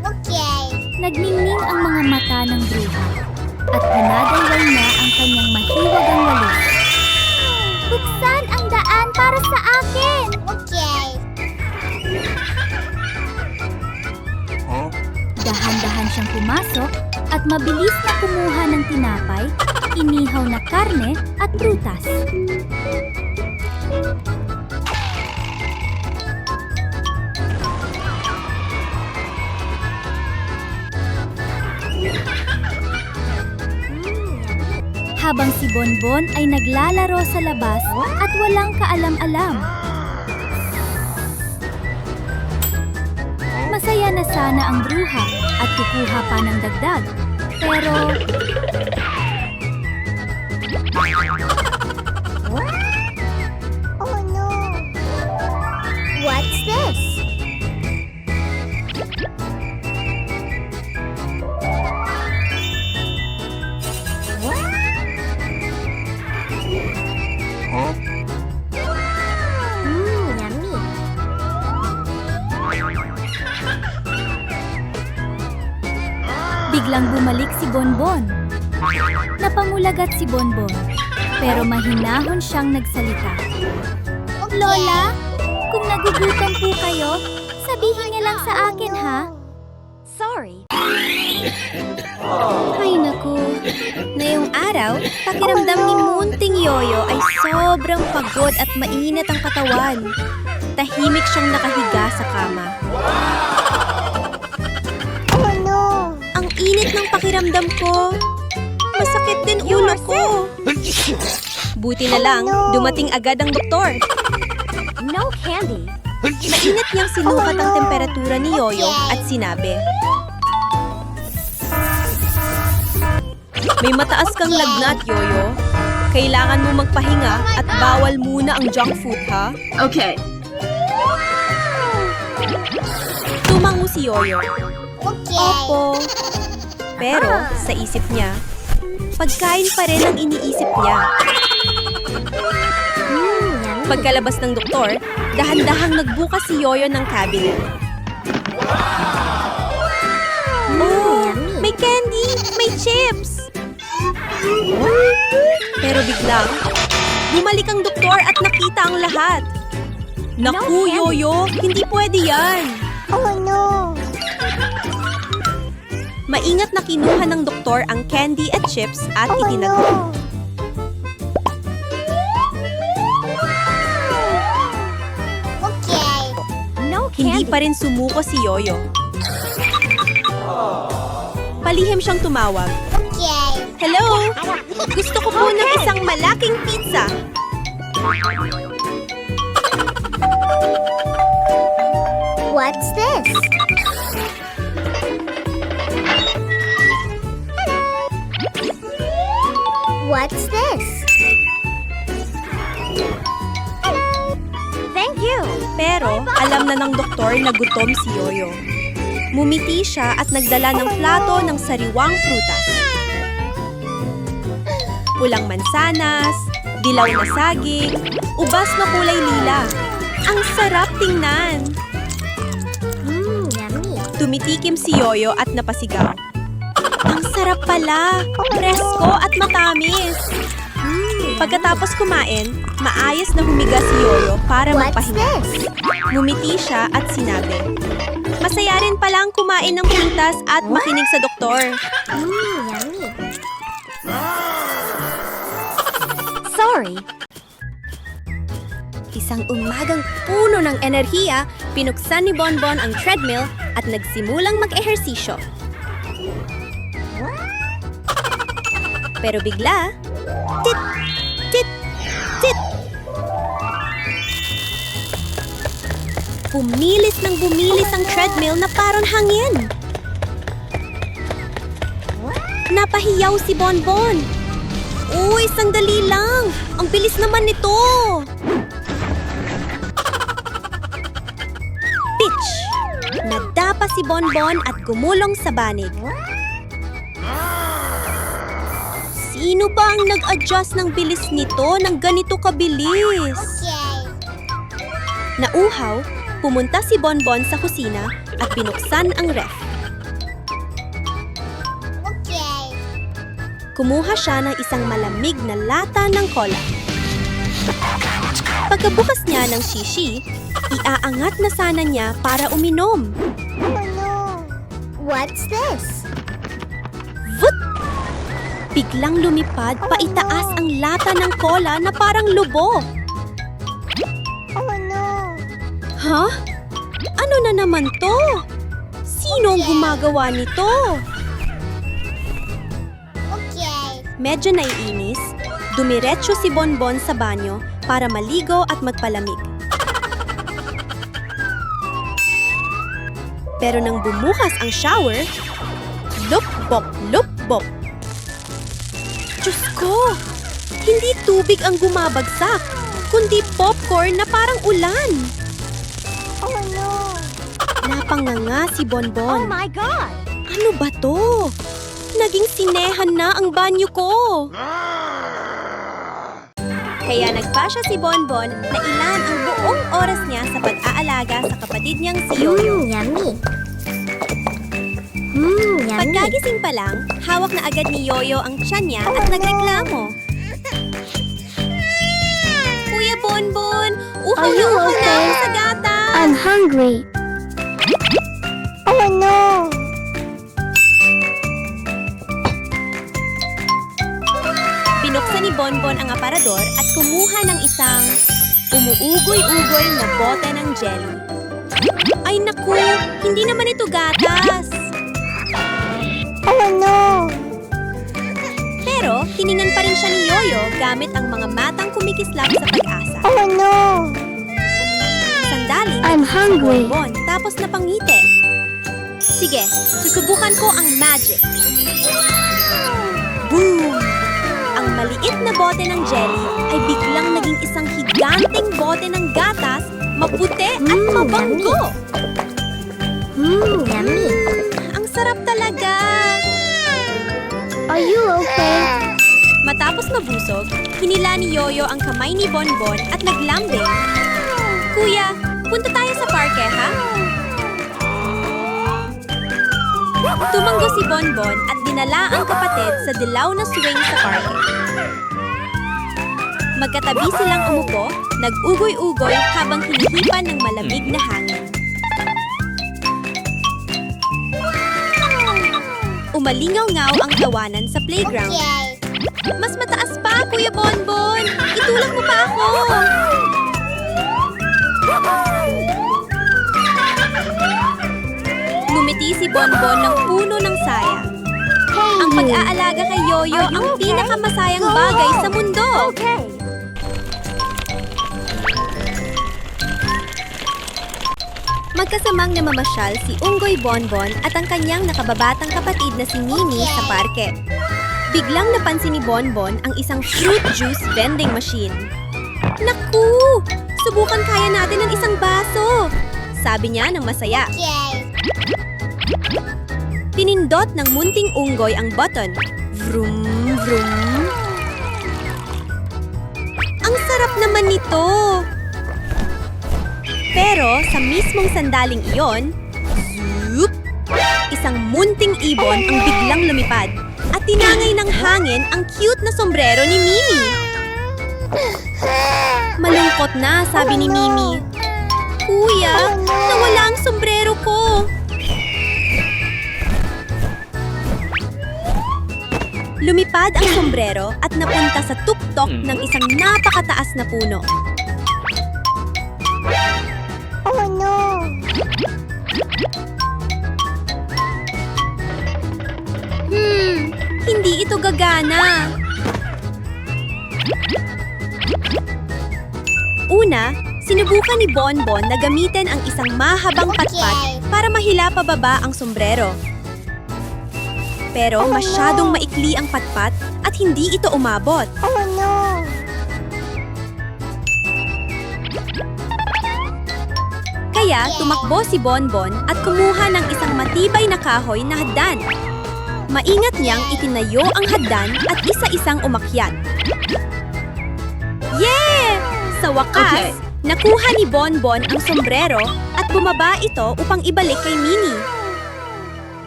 Okay. Nagningning ang mga mata ng bruha at pinadalwal niya ang kanyang mahiwagang walis. Buksan ang daan para sa akin! Okay. Dahan-dahan siyang pumasok at mabilis na kumuha ng tinapay, inihaw na karne at prutas. Habang si Bonbon ay naglalaro sa labas at walang kaalam-alam. Masaya na sana ang bruha at kukuha pa ng dagdag. Pero Oh no! What's this? Yummy. biglang bumalik si Bonbon. Napamulagat si Bonbon, pero mahinahon siyang nagsalita. Okay. Lola, kung nagugutom po kayo, sabihin niya lang sa akin ha. Sorry. Ay naku, ngayong araw, pakiramdam ni Munting Yoyo ay sobrang pagod at mainit ang katawan. Tahimik siyang nakahiga sa kama. Oh no! Ang init ng pakiramdam ko. Masakit din ulo ko. Buti na lang, dumating agad ang doktor. No candy. Mainit niyang sinukat ang temperatura ni Yoyo at sinabi, "May mataas kang lagnat, Yoyo. Kailangan mo magpahinga at bawal muna ang junk food, ha?" Okay. Tumango si Yoyo. Okay. Opo. Pero sa isip niya, pagkain pa rin ang iniisip niya. Pagkalabas ng doktor, dahan-dahang nagbukas si Yoyo ng cabinet. Oh, may candy! May chips! Pero biglang, bumalik ang doktor at nakita ang lahat. Naku, Yoyo! Hindi pwede yan! Oh no! Maingat na kinuha ng doktor ang candy at chips at Oh itinago. no! Okay. No Hindi pa rin sumuko si Yoyo. Palihim siyang tumawag. Okay. Hello? Gusto ko po ng isang malaking pizza. What's this? What's this? Pero alam na ng doktor na gutom si Yoyo. Mumiti siya at nagdala ng plato ng sariwang prutas. Pulang mansanas, dilaw na saging, ubas na kulay lila. Ang sarap tingnan! Yummy. Tumitikim si Yoyo at napasigaw. Ang sarap pala! Presko at matamis! Pagkatapos kumain, maayos na humiga si Yoyo para What's magpahinga. this? Ngumiti siya at sinabi, masaya rin palang kumain ng prutas at makinig sa doktor. Yummy. Sorry. Isang umagang puno ng enerhiya, pinuksan ni Bonbon ang treadmill at nagsimulang mag-ehersisyo. Pero bigla, tit, tit, tit. Bumilis ng bumilis ang treadmill na parang hangin. Napahiyaw si Bonbon. Uy, sandali lang. Ang bilis naman nito. Pitch! Nadapa si Bonbon at gumulong sa banig. Sino ba ang nag-adjust ng bilis nito ng ganito kabilis? Nauhaw, pumunta si Bonbon sa kusina at binuksan ang ref. Kumuha siya ng isang malamig na lata ng cola. Pagkabukas niya ng shishi, iaangat na sana niya para uminom. Oh no. What's this? Vut! Biglang lumipad paitaas ang lata ng cola na parang lubo. Oh no. Ha? Ano na naman to? Sino ang gumagawa nito? Medyo naiinis, dumiretso si Bonbon sa banyo para maligo at magpalamig. Pero nang bumukas ang shower, lupbop, lupbop. Diyos ko! Hindi tubig ang gumabagsak, kundi popcorn na parang ulan. Oh no. Napanganga si Bonbon. Oh my God. Ano ba to? Naging sinehan na ang banyo ko. Kaya nagpasya si Bonbon na ilan ang buong oras niya sa pag-aalaga sa kapatid niyang si Yoyo. Yummy. Yummy. Pagkagising pa lang, hawak na agad ni Yoyo ang tiyan niya at nagreklamo. Kuya Bonbon, uhaw Are na you uhaw na okay? ako sa gatas. I'm hungry. Oh no. Binuksan ni Bonbon ang aparador at kumuha ng isang umuugoy-ugoy na bote ng jelly. Ay naku, hindi naman ito gatas. Oh no. Pero tiningan pa rin siya ni Yoyo gamit ang mga matang kumikislap sa pag-asa. Oh no. Sandaling I'm si hungry. Bonbon tapos napangiti. Sige, susubukan ko ang magic. Boom! Ang maliit na bote ng jelly ay biglang naging isang higanting bote ng gatas, maputi at mabanggo. Yummy. Ang sarap talaga! Are you okay? Matapos mabusog, hinila ni Yoyo ang kamay ni Bonbon at naglambing. Kuya, punta tayo sa parke, ha? Tumanggo si Bonbon at dinala ang kapatid sa dilaw na swing sa parke. Magkatabi silang umupo, nag-ugoy-ugoy habang hinihipan ng malamig na hangin. Umalingaw-ngaw ang tawanan sa playground. Mas mataas pa, Kuya Bonbon! Itulak mo pa ako! Ngumiti si Bonbon ng puno ng saya. Ang pag-aalaga kay Yoyo ang pinakamasayang bagay sa mundo. Okay. Magkasamang namamasyal si Unggoy Bonbon at ang kanyang nakababatang kapatid na si Mimi sa parke. Biglang napansin ni Bonbon ang isang fruit juice vending machine. Naku! subukan kaya natin ng isang baso. Sabi niya ng masaya. Yay! Pinindot ng munting unggoy ang button. Vroom, vroom. Ang sarap naman nito. Pero sa mismong sandaling iyon, zoop! Isang munting ibon ang biglang lumipad at tinangay ng hangin ang cute na sombrero ni Mimi. Malungkot na, sabi ni Mimi. Kuya, nawala ang sombrero ko. Lumipad ang sombrero at napunta sa tuktok ng isang napakataas na puno. Oh no! Hindi ito gagana. Una, sinubukan ni Bonbon na gamitin ang isang mahabang patpat para mahila pababa ang sombrero. Pero masyadong maikli ang patpat at hindi ito umabot. Oh no! Kaya tumakbo si Bonbon at kumuha ng isang matibay na kahoy na hagdan. Maingat niyang itinayo ang hagdan at isa-isang umakyat. Yeah! Sa wakas, Okay. nakuha ni Bonbon ang sombrero at bumaba ito upang ibalik kay Minnie.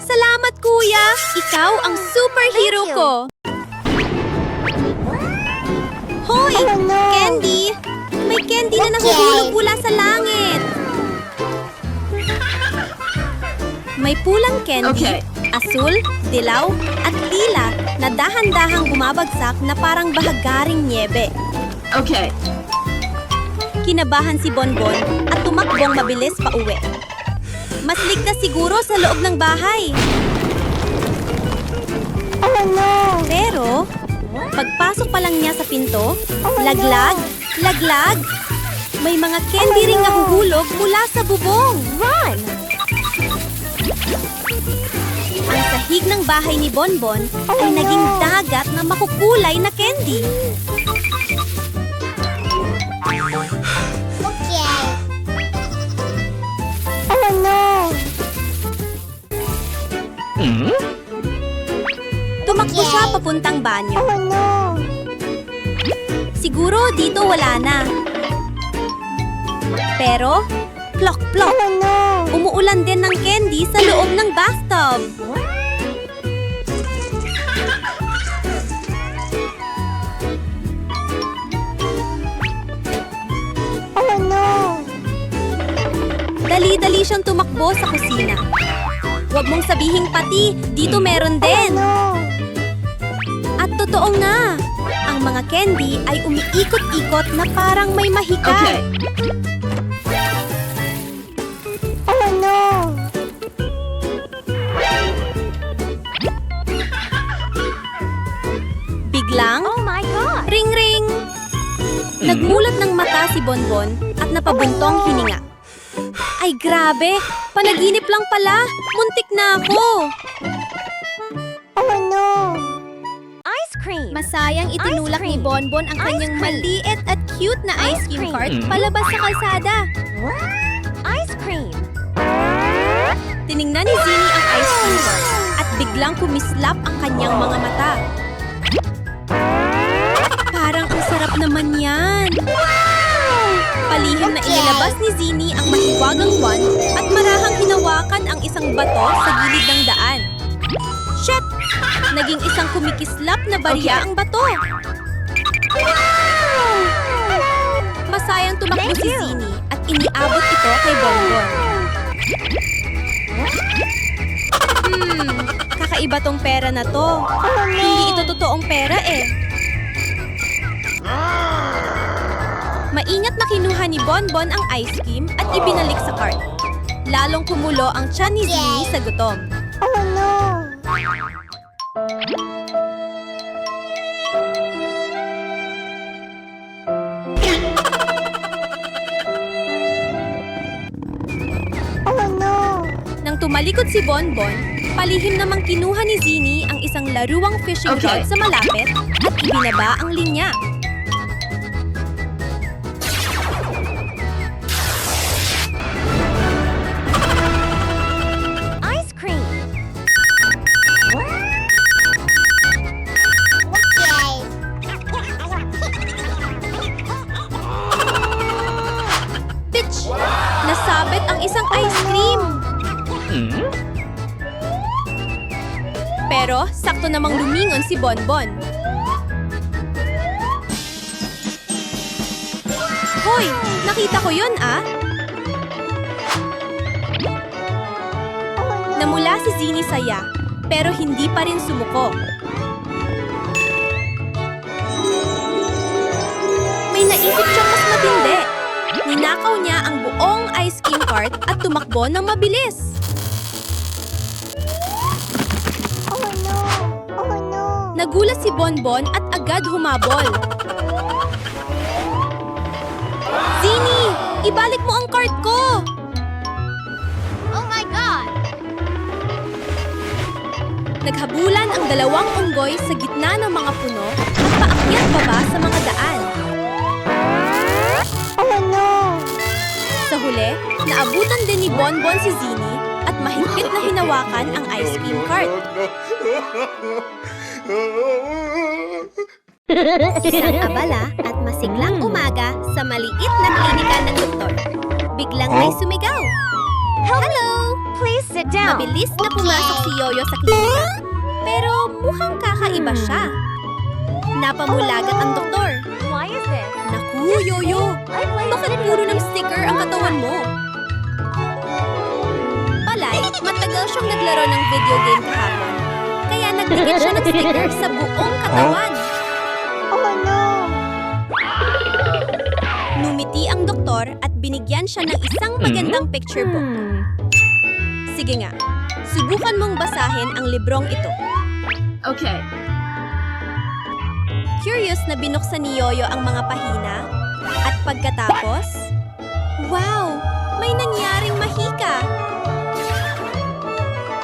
Salamat, Kuya! Ikaw ang superhero Thank you. ko! Hoy! Oh no! Candy! May candy na nahuhulog mula sa langit! May pulang candy, Okay. asul, dilaw, at lila na dahan-dahang bumabagsak na parang bahagaring niebe. Okay. Kinabahan si Bonbon at tumakbong mabilis pa uwi. Mas ligtas siguro sa loob ng bahay. Oh no! Pero, pagpasok pa lang niya sa pinto, laglag, laglag. May mga candy ring nahuhulog mula sa bubong. Run! Ang sahig ng bahay ni Bonbon ay naging dagat na makukulay na candy. Okay! Oh no! Tumakbo siya papuntang banyo. Oh no! Siguro dito wala na. Pero, plok-plok, Oh no! umuulan din ng candy sa loob ng bathtub. Oh no! Dali-dali siyang tumakbo sa kusina. Huwag mong sabihing pati, dito meron din. No! At totoo nga, ang mga candy ay umiikot-ikot na parang may mahika. Okay. Oh no! Biglang, Oh my God! ring-ring! Nagmulat ng mata si Bonbon at napabuntong hininga. Ay grabe, panaginip lang pala, muntik na ako. Oh no! Masayang itinulak ni Bonbon ang kanyang maliit at cute na ice cream cart palabas sa kalsada. Ice cream! Tiningnan ni Zinnie ang ice cream cart at biglang kumislap ang kanyang mga mata. Parang ang sarap naman yan. Palihim na inilabas ni Zinnie ang mahiwagang wand at marahang hinawakan ang isang bato sa gilid ng daan. Shit! Naging isang kumikislap na barya ang bato. Masayang tumakbo si Zinnie at iniabot ito kay Bonbon. Kakaiba tong pera na to. Hindi ito totoong pera eh. Maingat na kinuha ni Bonbon ang ice cream at ibinalik sa cart. Lalong kumulo ang tiyan ni Zinnie sa gutom. Oh no! Oh no! Nang tumalikod si Bonbon, palihim namang kinuha ni Zinnie ang isang laruang fishing Okay. rod sa malapit at ibinaba ang linya. Pero sakto namang lumingon si Bonbon. Hoy! Nakita ko yun, ah! Namula si Zini saya, pero hindi pa rin sumuko. May naisip siyang mas matindi. Ninakaw niya ang buong ice cream cart at tumakbo ng mabilis. Oh no! Oh no! Nagulat si Bonbon at agad humabol. Zini! Ibalik mo ang cart ko! Oh my God! Naghabulan ang dalawang unggoy sa gitna ng mga puno at paakyat baba sa mga daan. Oh no! Sa huli, naabutan din ni Bonbon si Zini at mahigpit na hinawakan ang ice cream cart. Isang abala at masiglang umaga sa maliit na klinika ng doktor. Biglang may sumigaw. Hello! Please sit down. Mabilis na pumasok si Yoyo sa klinika. Pero mukhang kakaiba siya. Napamulagat ang doktor. Why is this? Naku, Yoyo! Bakit puro ng sticker ang katawan mo? Palay, matagal siyang naglaro ng video game kahapon. Kaya nagdikit siya ng sticker sa buong katawan. Oh no! Numiti ang doktor at binigyan siya ng isang magandang picture book. Sige nga, subukan mong basahin ang librong ito. Okay. Curious na binuksan ni Yoyo ang mga pahina at pagkatapos, wow! May nangyaring mahika!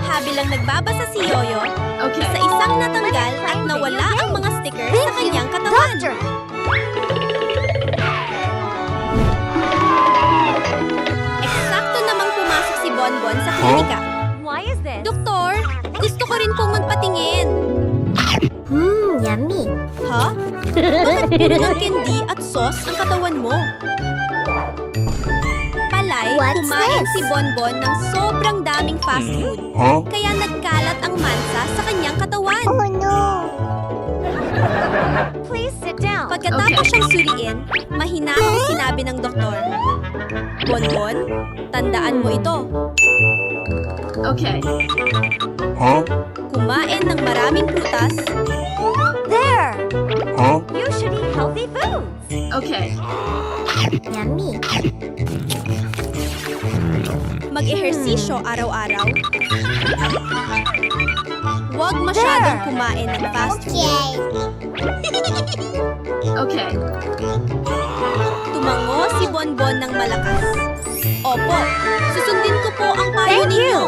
Habilang nagbabasa si Yoyo, Okay. sa isang natanggal at nawala ang mga sticker sa kanyang katawan. Doctor! Eksakto namang pumasok si Bonbon sa klinika. Why is this? Doktor, gusto ko rin pong magpatingin. Yummy. Ha? Bakit puro ng candy at sauce ang katawan mo? Palay, What's kumain this? si Bonbon ng sobrang daming fast food. Kaya nagkalat ang mansa sa kanyang katawan. Oh no! Please sit down. Pagkatapos siyang suriin, mahinahong sinabi ng doktor, Bonbon, tandaan mo ito. Okay. Kumain ng maraming prutas, There! You should eat healthy foods. Okay. Yummy. mag-ehersisyo araw-araw. Huwag masyadong kumain ng fast food. Okay. Tumango si Bonbon ng malakas. Opo, susundin ko po ang payo Thank ninyo. you.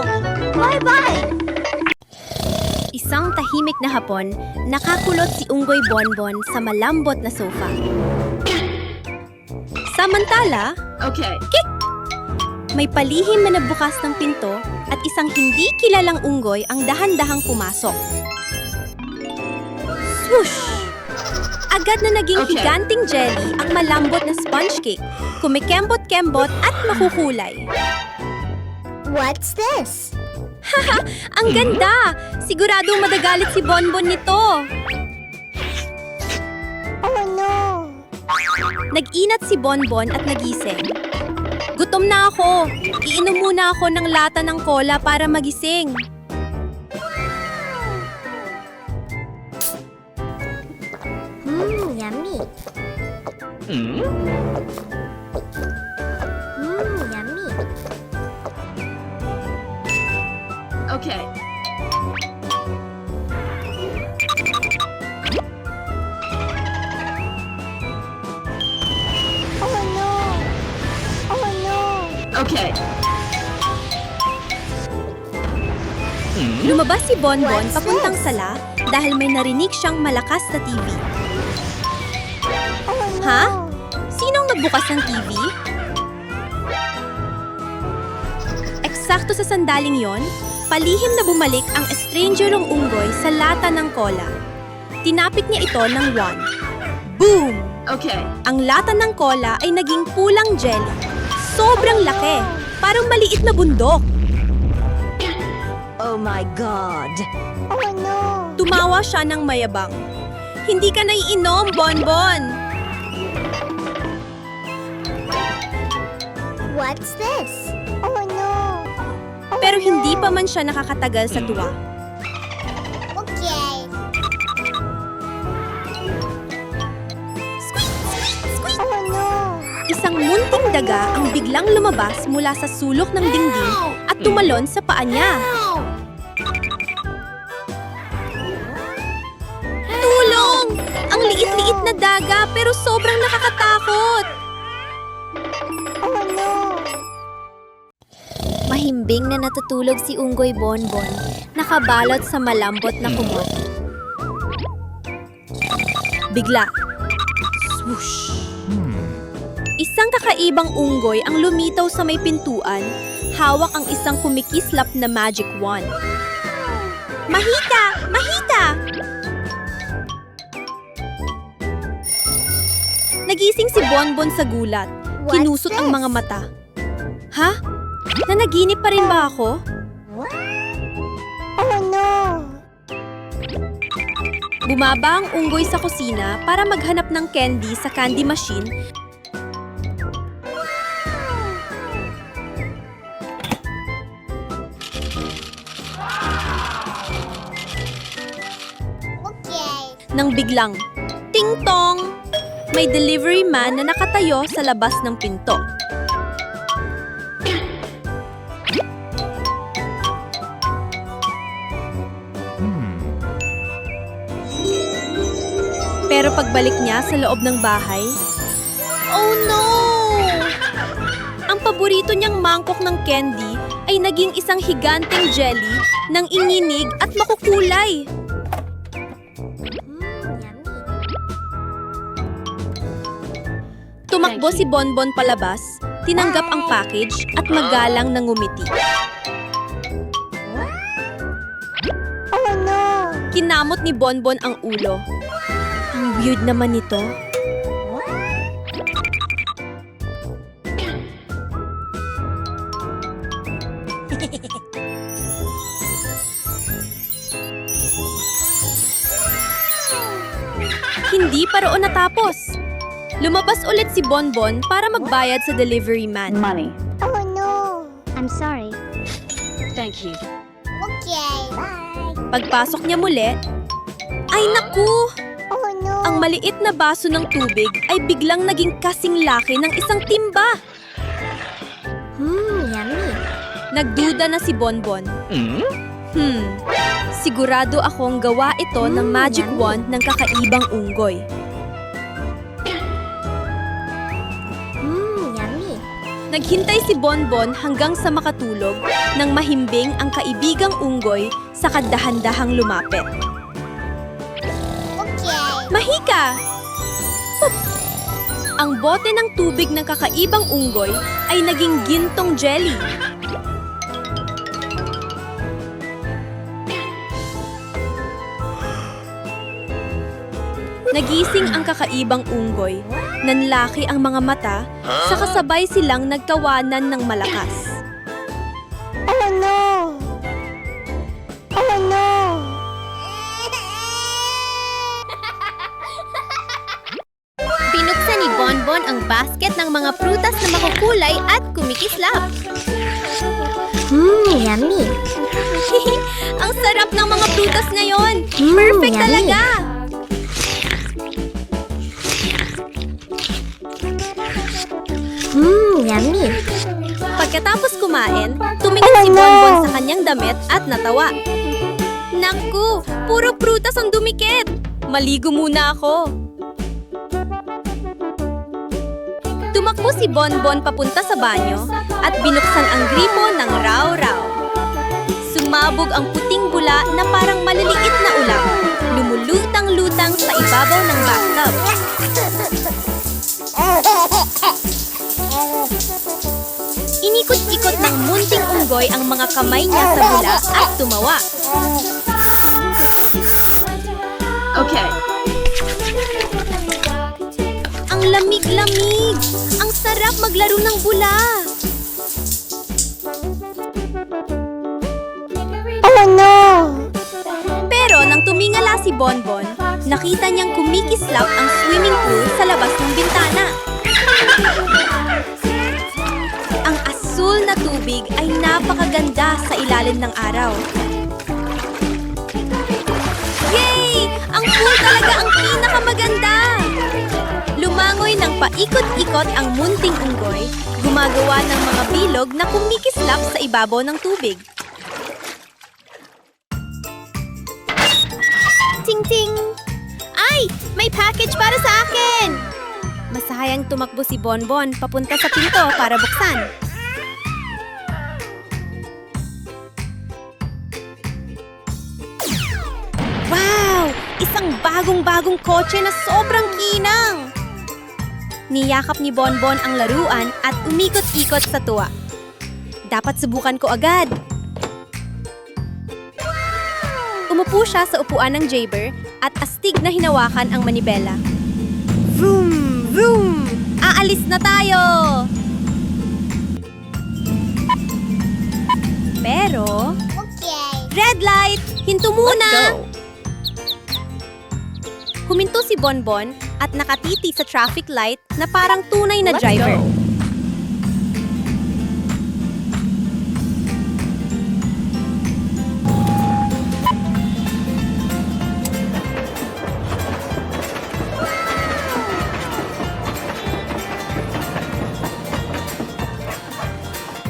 Bye-bye! Isang tahimik na hapon, nakakulot si Unggoy Bonbon sa malambot na sofa. Samantala, Okay. may palihim na nagbukas ng pinto at isang hindi kilalang unggoy ang dahan-dahang pumasok. Swoosh! Agad na naging Okay. higanting jelly ang malambot na sponge cake, kumikembot-kembot at makukulay. What's this? Ang ganda! Siguradong madagalit si Bonbon nito. Oh no! Nag-inat si Bonbon at nagising. Gutom na ako. Iinom muna ako ng lata ng cola para magising. Yummy. Yummy. Okay. Oh no! Oh no! Okay. Lumabas si Bonbon What's papuntang this? sala dahil may narinig siyang malakas na TV. Oh no! Ha? Sinong nagbukas ng TV? Eksakto sa sandaling yon, palihim na bumalik ang estrangerong unggoy sa lata ng cola. Tinapik niya ito ng wand. Boom! Okay. Ang lata ng cola ay naging pulang jelly. Sobrang laki, parang maliit na bundok. my God. Oh no. Tumawa siya ng mayabang. Hindi ka naiinom, Bonbon! What's this? Oh no. Pero hindi pa man siya nakakatagal sa tuwa. Okay. Oh no. Isang munting daga ang biglang lumabas mula sa sulok ng dingding at tumalon sa paa niya. Tulong! Ang liit-liit na daga pero sobrang nakakatakot. Oh no. Mahimbing na natutulog si Unggoy Bonbon, nakabalot sa malambot na kumot. Bigla. Swoosh! Isang kakaibang unggoy ang lumitaw sa may pintuan, hawak ang isang kumikislap na magic wand. Mahita! Mahita! Nagising si Bonbon sa gulat. What's Kinusot ang this? mga mata. Ha? Nanaginip pa rin ba ako? Oh no. Bumaba ang unggoy sa kusina para maghanap ng candy sa candy machine. Okay. Nang biglang, ting tong! May delivery man na nakatayo sa labas ng pinto. Pero pagbalik niya sa loob ng bahay, oh no! Ang paborito niyang mangkok ng candy ay naging isang higanteng jelly ng inginig at makukulay. Tumakbo si Bonbon palabas, tinanggap ang package at magalang na ngumiti. Oh no. Kinamot ni Bonbon ang ulo. Ang weird naman nito. Hindi pa roon natapos. Lumabas ulit si Bonbon para magbayad sa delivery man. Money. Oh no. I'm sorry. Thank you. Okay. Bye. Pagpasok niya muli, ay naku! Oh no. Ang maliit na baso ng tubig ay biglang naging kasing laki ng isang timba. Yummy. Nagduda na si Bonbon. Sigurado akong gawa ito ng magic wand ng kakaibang unggoy. Yummy. Naghintay si Bonbon hanggang sa makatulog nang mahimbing ang kaibigang unggoy sa kadahan-dahang lumapit. Okay. Mahika! Pup! Ang bote ng tubig ng kakaibang unggoy ay naging gintong jelly. Nagising ang kakaibang unggoy. Nanlaki ang mga mata, sa kasabay silang nagtawanan ng malakas. Oh no. Oh no. Binuksan ni Bonbon ang basket ng mga prutas na makukulay at kumikislap. Yummy. Ang sarap ng mga prutas ngayon! Perfect yummy. talaga! Yummy. Pagkatapos kumain, tumingin si Bonbon sa kanyang damit at natawa. Naku! Puro prutas ang dumikit! Maligo muna ako. Tumakbo si Bonbon papunta sa banyo at binuksan ang gripo ng raw-raw. Sumabog ang puting bula na parang maliliit na ulam. Lumulutang-lutang sa ibabaw ng bathtub. Inikot-ikot ng munting unggoy ang mga kamay niya sa bula at tumawa. Okay. Ang lamig-lamig! Ang sarap maglaro ng bula! Oh no. Tumingala si Bonbon, nakita niyang kumikislap ang swimming pool sa labas ng bintana. Ang asul na tubig ay napakaganda sa ilalim ng araw. Yay! Ang pool talaga ang pinakamaganda! Lumangoy ng paikot-ikot ang munting unggoy, gumagawa ng mga bilog na kumikislap sa ibabaw ng tubig. Ting-ting! Ay! May package para sa akin! Masayang tumakbo si Bonbon papunta sa pinto para buksan. Wow! Isang bagong-bagong kotse na sobrang kinang! Niyakap ni Bonbon ang laruan at umikot-ikot sa tuwa. Dapat subukan ko agad. Umupo siya sa upuan ng Jayber at astig na hinawakan ang manibela. Vroom! Vroom! Aalis na tayo! Pero... Okay. Red light! Hinto muna! Huminto si Bonbon at nakatiti sa traffic light na parang tunay na driver.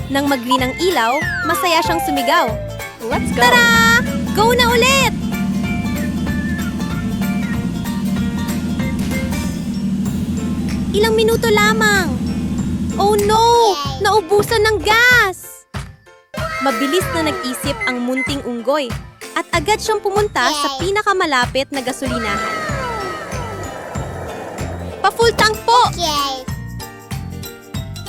Nang mag-green ang ilaw, masaya siyang sumigaw. Let's go. Tara! Go na ulit! Ilang minuto lamang. Oh no! Naubusan ng gas! Mabilis na nag-isip ang munting unggoy at agad siyang pumunta sa pinakamalapit na gasolinahan. Pa-full tank po! Okay.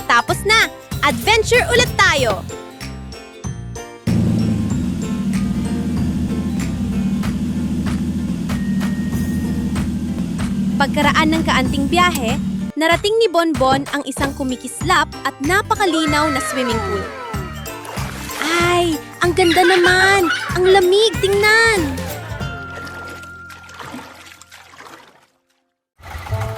Tapos na! Adventure ulit tayo! Pagkaraan ng kaanting biyahe, narating ni Bonbon ang isang kumikislap at napakalinaw na swimming pool. Ay, ang ganda naman! Ang lamig, tingnan!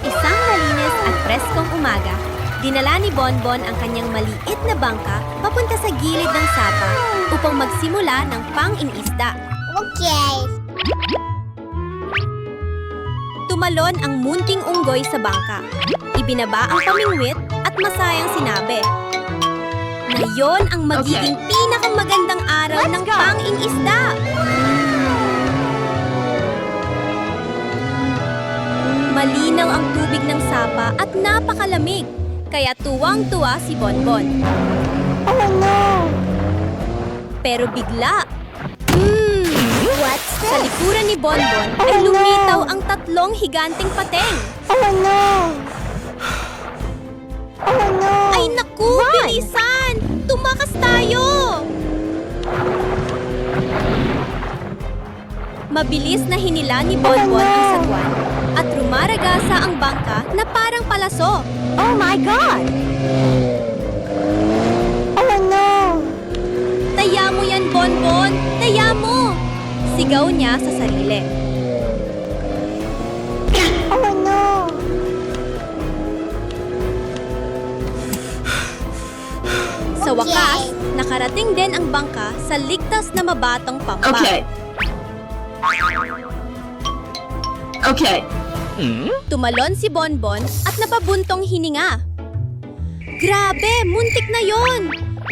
Isang malinis at preskong umaga, dinala ni Bonbon ang kanyang maliit na bangka papunta sa gilid ng sapa upang magsimula ng pang-inisda. Okay. Tumalon ang munting unggoy sa bangka. Ibinaba ang pamingwit at masayang sinabi, "Ngayon ang magiging pinakamagandang araw ng pang-inisda!" Malinaw ang tubig ng sapa at napakalamig, kaya tuwang-tuwa si Bonbon. Oh no. Pero bigla, What's sa likuran ni Bonbon ay lumitaw ang tatlong higanting pateng. Oh no. Oh no. Ay naku, bilisan! Tumakas tayo! Mabilis na hinila ni Bonbon ang sagwan at rumaragasa ang bangka na parang palaso. Oh my God. Oh no. Taya mo yan, Bonbon! Taya mo! Sigaw niya sa sarili. Oh no. Sa wakas, nakarating din ang bangka sa ligtas na mabatong pampa. Okay. Okay. Tumalon si Bonbon at napabuntong hininga. Grabe, muntik na yon!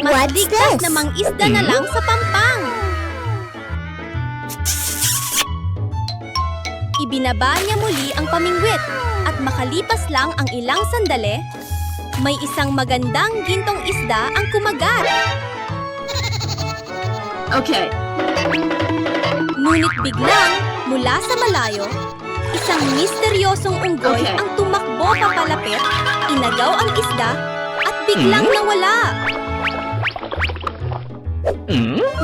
Mas What's ligtas this? na mangisda na lang sa pampang. Ibinaba niya muli ang pamingwit at makalipas lang ang ilang sandali, may isang magandang gintong isda ang kumagat. Okay. Ngunit biglang, mula sa malayo, isang misteryosong unggoy Okay. ang tumakbo papalapit, inagaw ang isda, at biglang nawala.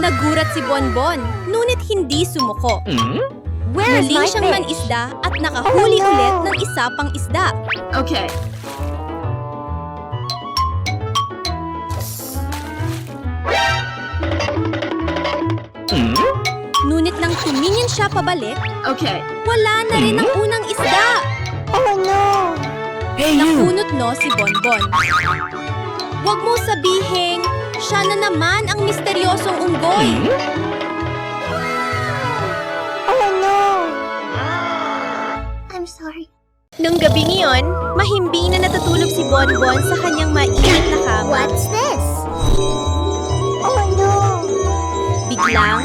Nagurat si Bonbon, ngunit hindi sumuko. Where is Muling my siyang fish? manisda at nakahuli Oh, no. ulit ng isa pang isda. Okay. Ngunit nang tumingin siya pabalik, Okay. wala na rin ang unang isda. Oh no! Hey, you! Nakunot no si Bonbon. Huwag mo sabihing, siya na naman ang misteryosong unggoy. Oh no! I'm sorry. Nung gabing iyon, mahimbing na natutulog si Bonbon sa kanyang mainit na kama. What's this? Oh no! Biglang,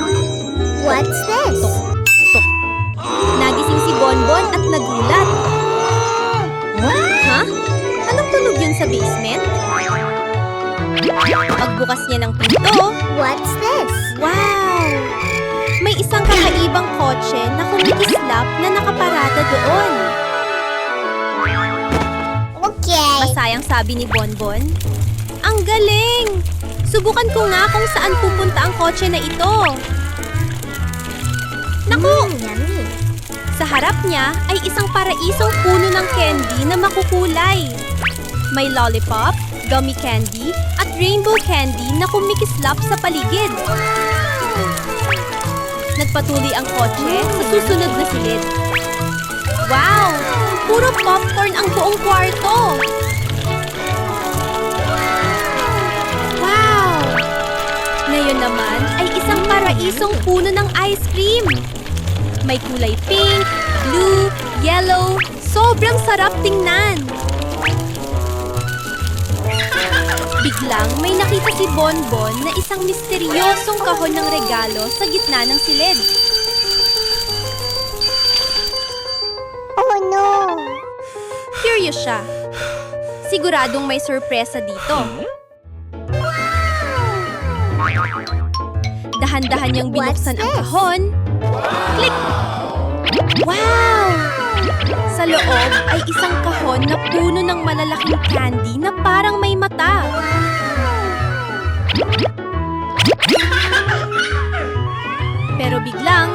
What's this? nagising si Bonbon at nagulat. Ha? Anong tunog yun sa basement? Pagbukas niya ng pinto, What's this? wow! May isang kakaibang kotse na kumikislap na nakaparada doon. Okay. Masayang sabi ni Bonbon. Ang galing! Subukan ko nga kung saan pupunta ang kotse na ito. Naku! Yummy. Sa harap niya ay isang paraisong puno ng candy na makukulay. May lollipop, gummy candy, at rainbow candy na kumikislap sa paligid. Nagpatuloy ang kotse sa susunod na silid. Wow! Puro popcorn ang buong kwarto! Wow! Ngayon naman ay isang paraisong puno ng ice cream. May kulay pink, blue, yellow. Sobrang sarap tingnan. Biglang may nakita si Bonbon na isang misteryosong kahon ng regalo sa gitna ng silid. Oh no! Curious siya. Siguradong may sorpresa dito. Dahan-dahan niyang binuksan ang kahon. Click! Wow! Sa loob ay isang kahon na puno ng malalaking candy na parang may mata. Pero biglang,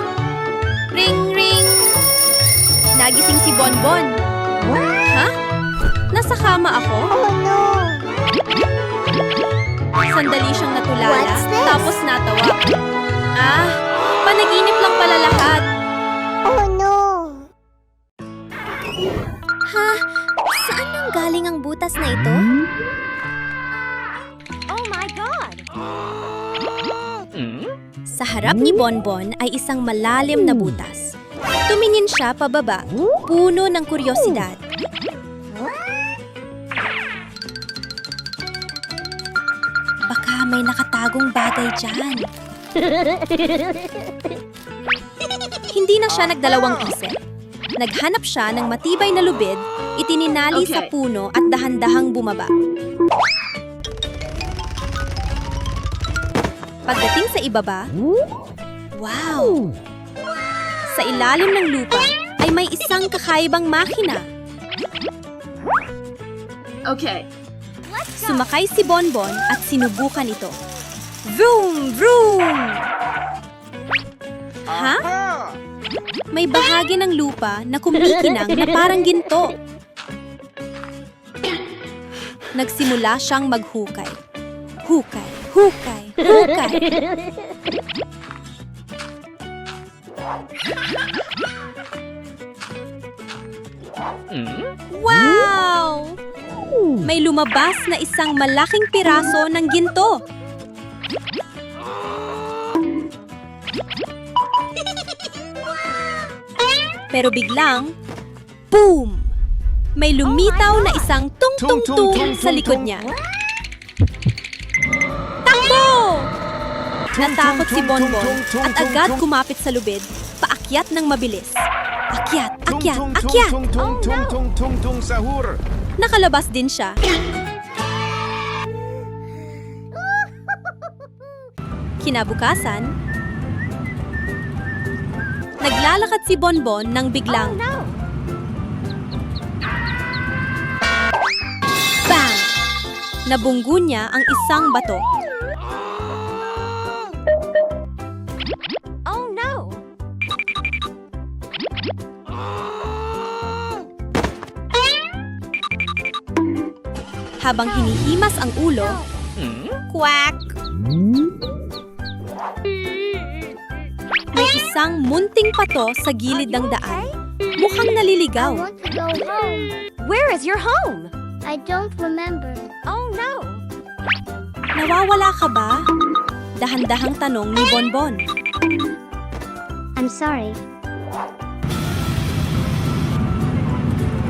ring ring! Nagising si Bonbon. Ha? Nasa kama ako? Oh no! Sandali siyang natulala, What's this? tapos natawa. Ah, panaginip lang pala lahat. Oh no! Ha? Saan nang galing ang butas na ito? Oh my God! Sa harap ni Bonbon ay isang malalim na butas. Tumingin siya pababa, puno ng kuryosidad. Baka may nakatagong bagay dyan. Hindi na siya nagdalawang isip. Naghanap siya ng matibay na lubid, itininali sa Okay. puno at dahan-dahang bumaba. Pagdating sa ibaba, wow! Sa ilalim ng lupa ay may isang kakaibang makina. Okay. Sumakay si Bonbon at sinubukan ito. Vroom! Vroom! Ha? May bahagi ng lupa na kumikinang na parang ginto. Nagsimula siyang maghukay. Hukay, hukay, hukay. Wow! May lumabas na isang malaking piraso ng ginto. Pero biglang, boom! May lumitaw na isang tung-tung-tung sa likod niya. Takbo! Natakot si Bonbon at agad kumapit sa lubid, paakyat ng mabilis. Akyat, akyat, akyat! Tung sahur. Nakalabas din siya. Kinabukasan, naglalakad si Bonbon nang biglang bang! Nabunggo niya ang isang bato. Oh no! Habang hinihimas ang ulo, quack! May isang munting pato sa gilid ng daan. Mukhang I naliligaw. want to go home. Where is your home? I don't remember. Oh no! Nawawala ka ba? Dahan-dahang tanong ni Bonbon. I'm sorry.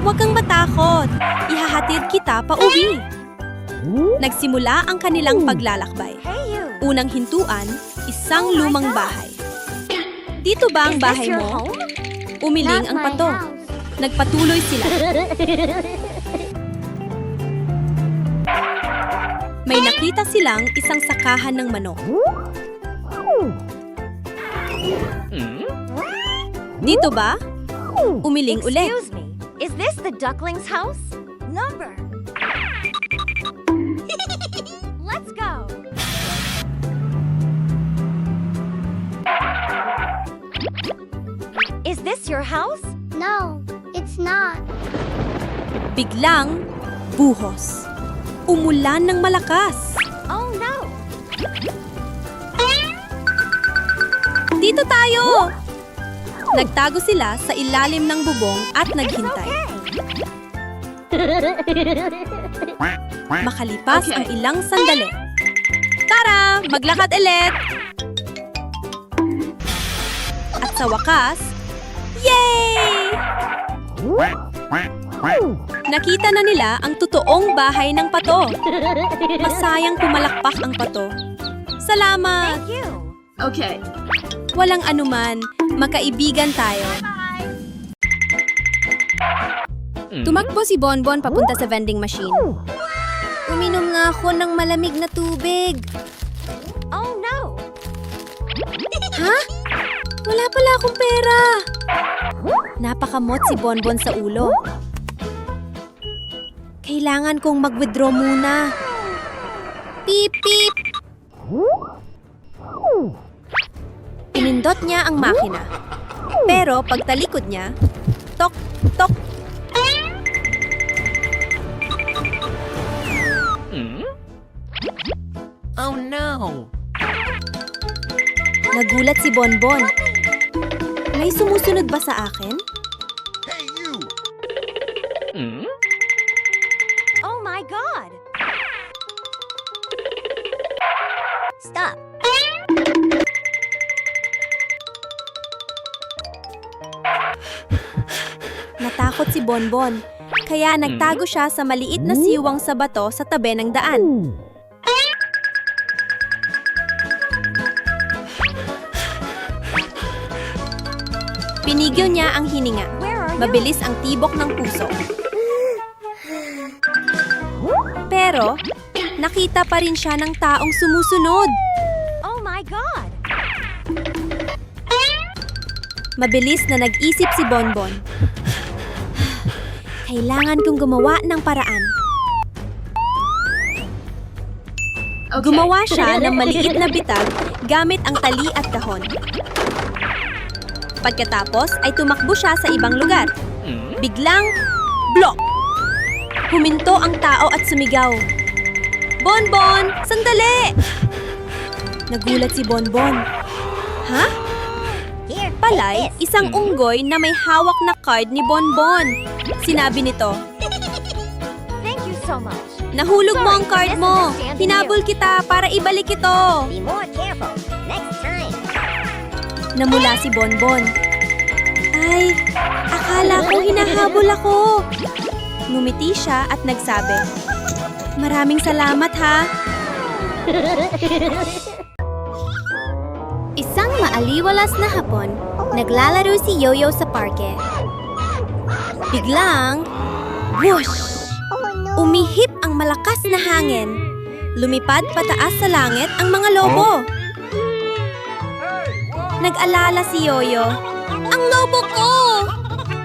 Huwag kang matakot. Ihahatid kita pa uwi. Nagsimula ang kanilang paglalakbay. Hey you! Unang hintuan, isang lumang bahay. Dito ba ang Is this bahay your mo? home? Umiling Not ang my pato. house. Nagpatuloy sila. May nakita silang isang sakahan ng manok. Dito ba? Umiling ulit. Excuse me, is this the duckling's house? Number. Let's go. Is this your house? No, it's not. Biglang, buhos. Umulan ng malakas. Oh no! Dito tayo! Nagtago sila sa ilalim ng bubong at naghintay. Makalipas ang ilang sandali. Tara! Maglakad ulit! At sa wakas, yay! Nakita na nila ang totoong bahay ng pato. Masayang pumalakpak ang pato. Salamat! Thank you. Okay. Walang anuman, magkaibigan tayo. Tumakbo si Bonbon papunta sa vending machine. Uminom nga ako ng malamig na tubig. Oh no! Ha? Wala pala akong pera. Napakamot si Bonbon sa ulo. Kailangan kong mag-withdraw muna. Pip, pip. Pinindot niya ang makina. Pero pagtalikod niya, tok, tok. Oh no! Nagulat si Bonbon. May sumusunod ba sa akin? Hey, you! Oh my god! Stop. Natakot si Bonbon, kaya nagtago siya sa maliit na siwang sa bato sa tabi ng daan. Pinigil niya ang hininga. Where are you? Mabilis ang tibok ng puso. Pero, nakita pa rin siya ng taong sumusunod. Oh my god! Mabilis na nag-isip si Bonbon. Kailangan kong gumawa ng paraan. Okay. Gumawa siya ng maliit na bitag gamit ang tali at kahon. Pagkatapos ay tumakbo siya sa ibang lugar. Biglang, blok! Huminto ang tao at sumigaw. Bonbon! Sandali! Nagulat si Bonbon. Ha? Palay, isang unggoy na may hawak na card ni Bonbon. Sinabi nito, Thank you so much. nahulog mo ang card mo. Hinabol kita para ibalik ito. Be more careful next time. Namula si Bonbon. Ay, akala ko hinahabol ako. Ngumiti siya at nagsabi, maraming salamat ha. Isang maaliwalas na hapon, naglalaro si Yoyo sa parke. Biglang, whoosh! Oh no. Umihip ang malakas na hangin. Lumipad pataas sa langit ang mga lobo. Nag-alala si Yoyo. Ang lobo ko!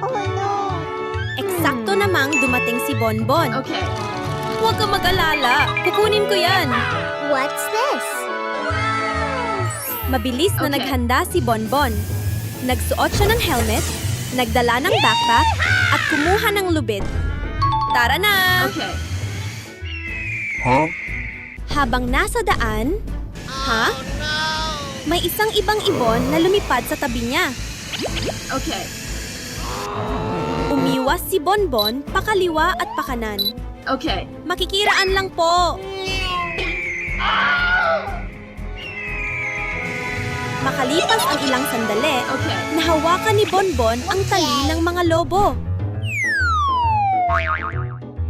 Oh no. Eksakto namang dumating si Bonbon. Okay. Huwag kang mag-alala. Kukunin ko yan. What's this? Mabilis na Okay. naghanda si Bonbon. Nagsuot siya ng helmet, nagdala ng backpack, at kumuha ng lubid. Tara na! Okay. Huh? Habang nasa daan, ha? may isang ibang ibon na lumipad sa tabi niya. Okay. Umiwas si Bonbon pakaliwa at pakanan. Okay. Makikiraan lang po. Makalipas ang ilang sandali, Okay. nahawakan ni Bonbon ang tali ng mga lobo.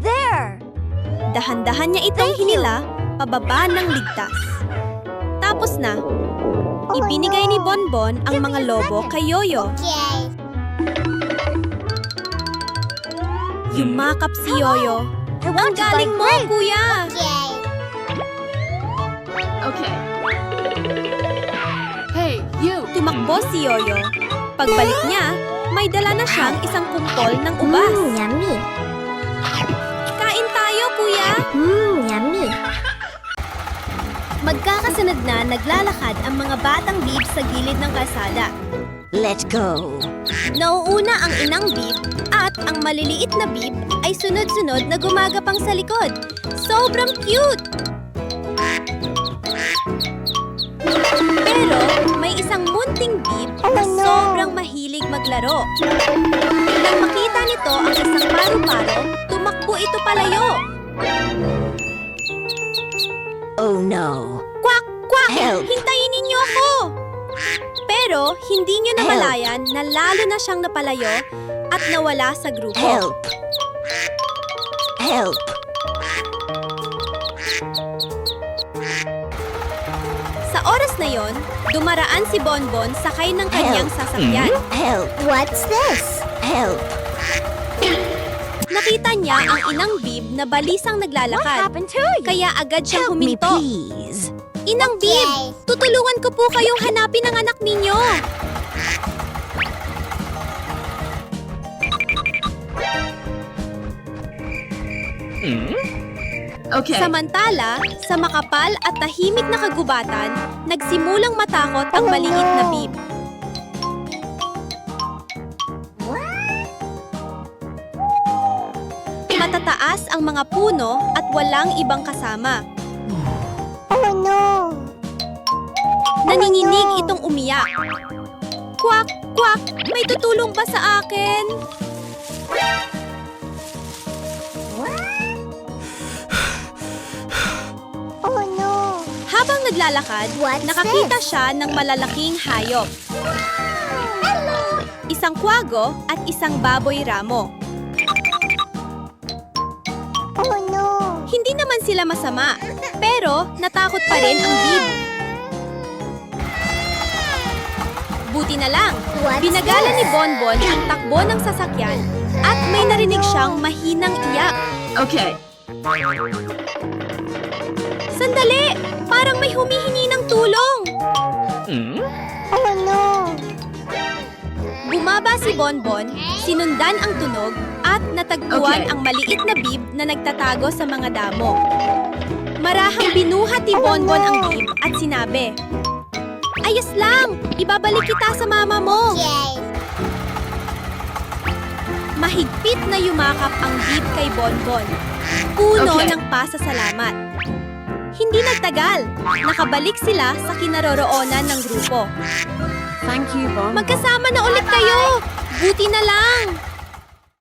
There! Dahan-dahan niya itong hinila pababa ng ligtas. Tapos na, ibinigay ni Bonbon ang mga lobo kay Yoyo. Yay! Yumakap si Yoyo. I Ang want to galing mo, break. kuya! Yay! Okay. Hey, you! Tumakbo si Yoyo. Pagbalik niya, may dala na siyang isang kumpol ng ubas. Yummy! Kain tayo, kuya! Yummy! Magkakasunod na naglalakad ang mga batang bib sa gilid ng kalsada. Let's go! Nauuna ang inang bib at ang maliliit na bib ay sunod-sunod na gumagapang sa likod. Sobrang cute! Pero may isang munting bib na sobrang mahilig maglaro. Nang makita nito ang isang paru-paro, tumakbo ito palayo. Oh no! Kwak! Kwak! Help! Hintayin ninyo ako! Pero hindi niyo namalayan na lalo na siyang napalayo at nawala sa grupo. Help! Help! Sa oras na yon, dumaraan si Bonbon sakay ng kanyang sasakyan. Help! What's this? Help! Nakita niya ang inang bib na balisang naglalakad. Kaya agad siyang huminto. please! Inang bib, tutulungan ko po kayong hanapin ang anak ninyo. Okay. Samantala, sa makapal at tahimik na kagubatan, nagsimulang matakot ang maliit na bib. Matataas ang mga puno at walang ibang kasama. Oh no! Nanginginig itong umiyak. Kwak! Kwak! May tutulong ba sa akin? Oh no! Habang naglalakad, What's nakakita siya ng malalaking hayop. Isang kwago at isang baboy ramo. Oh no! Hindi naman sila masama, pero natakot pa rin ang bib. Buti na lang, What's binagalan ni this? Bonbon ang takbo ng sasakyan at may narinig siyang mahinang iyak. Okay. Sandali! Parang may humihingi ng tulong! Oh no! Bumaba si Bonbon, sinundan ang tunog at natagpuan Okay. ang maliit na bib na nagtatago sa mga damo. Marahang binuhat ni Bonbon ang bib at sinabi, "Ayos lang! Ibabalik kita sa mama mo!" Yay! Mahigpit na yumakap ang bib kay Bonbon. Puno Okay. ng pasasalamat. Hindi nagtagal, nakabalik sila sa kinaroroonan ng grupo. Thank you, Bonbon. Magkasama na ulit kayo! Buti na lang!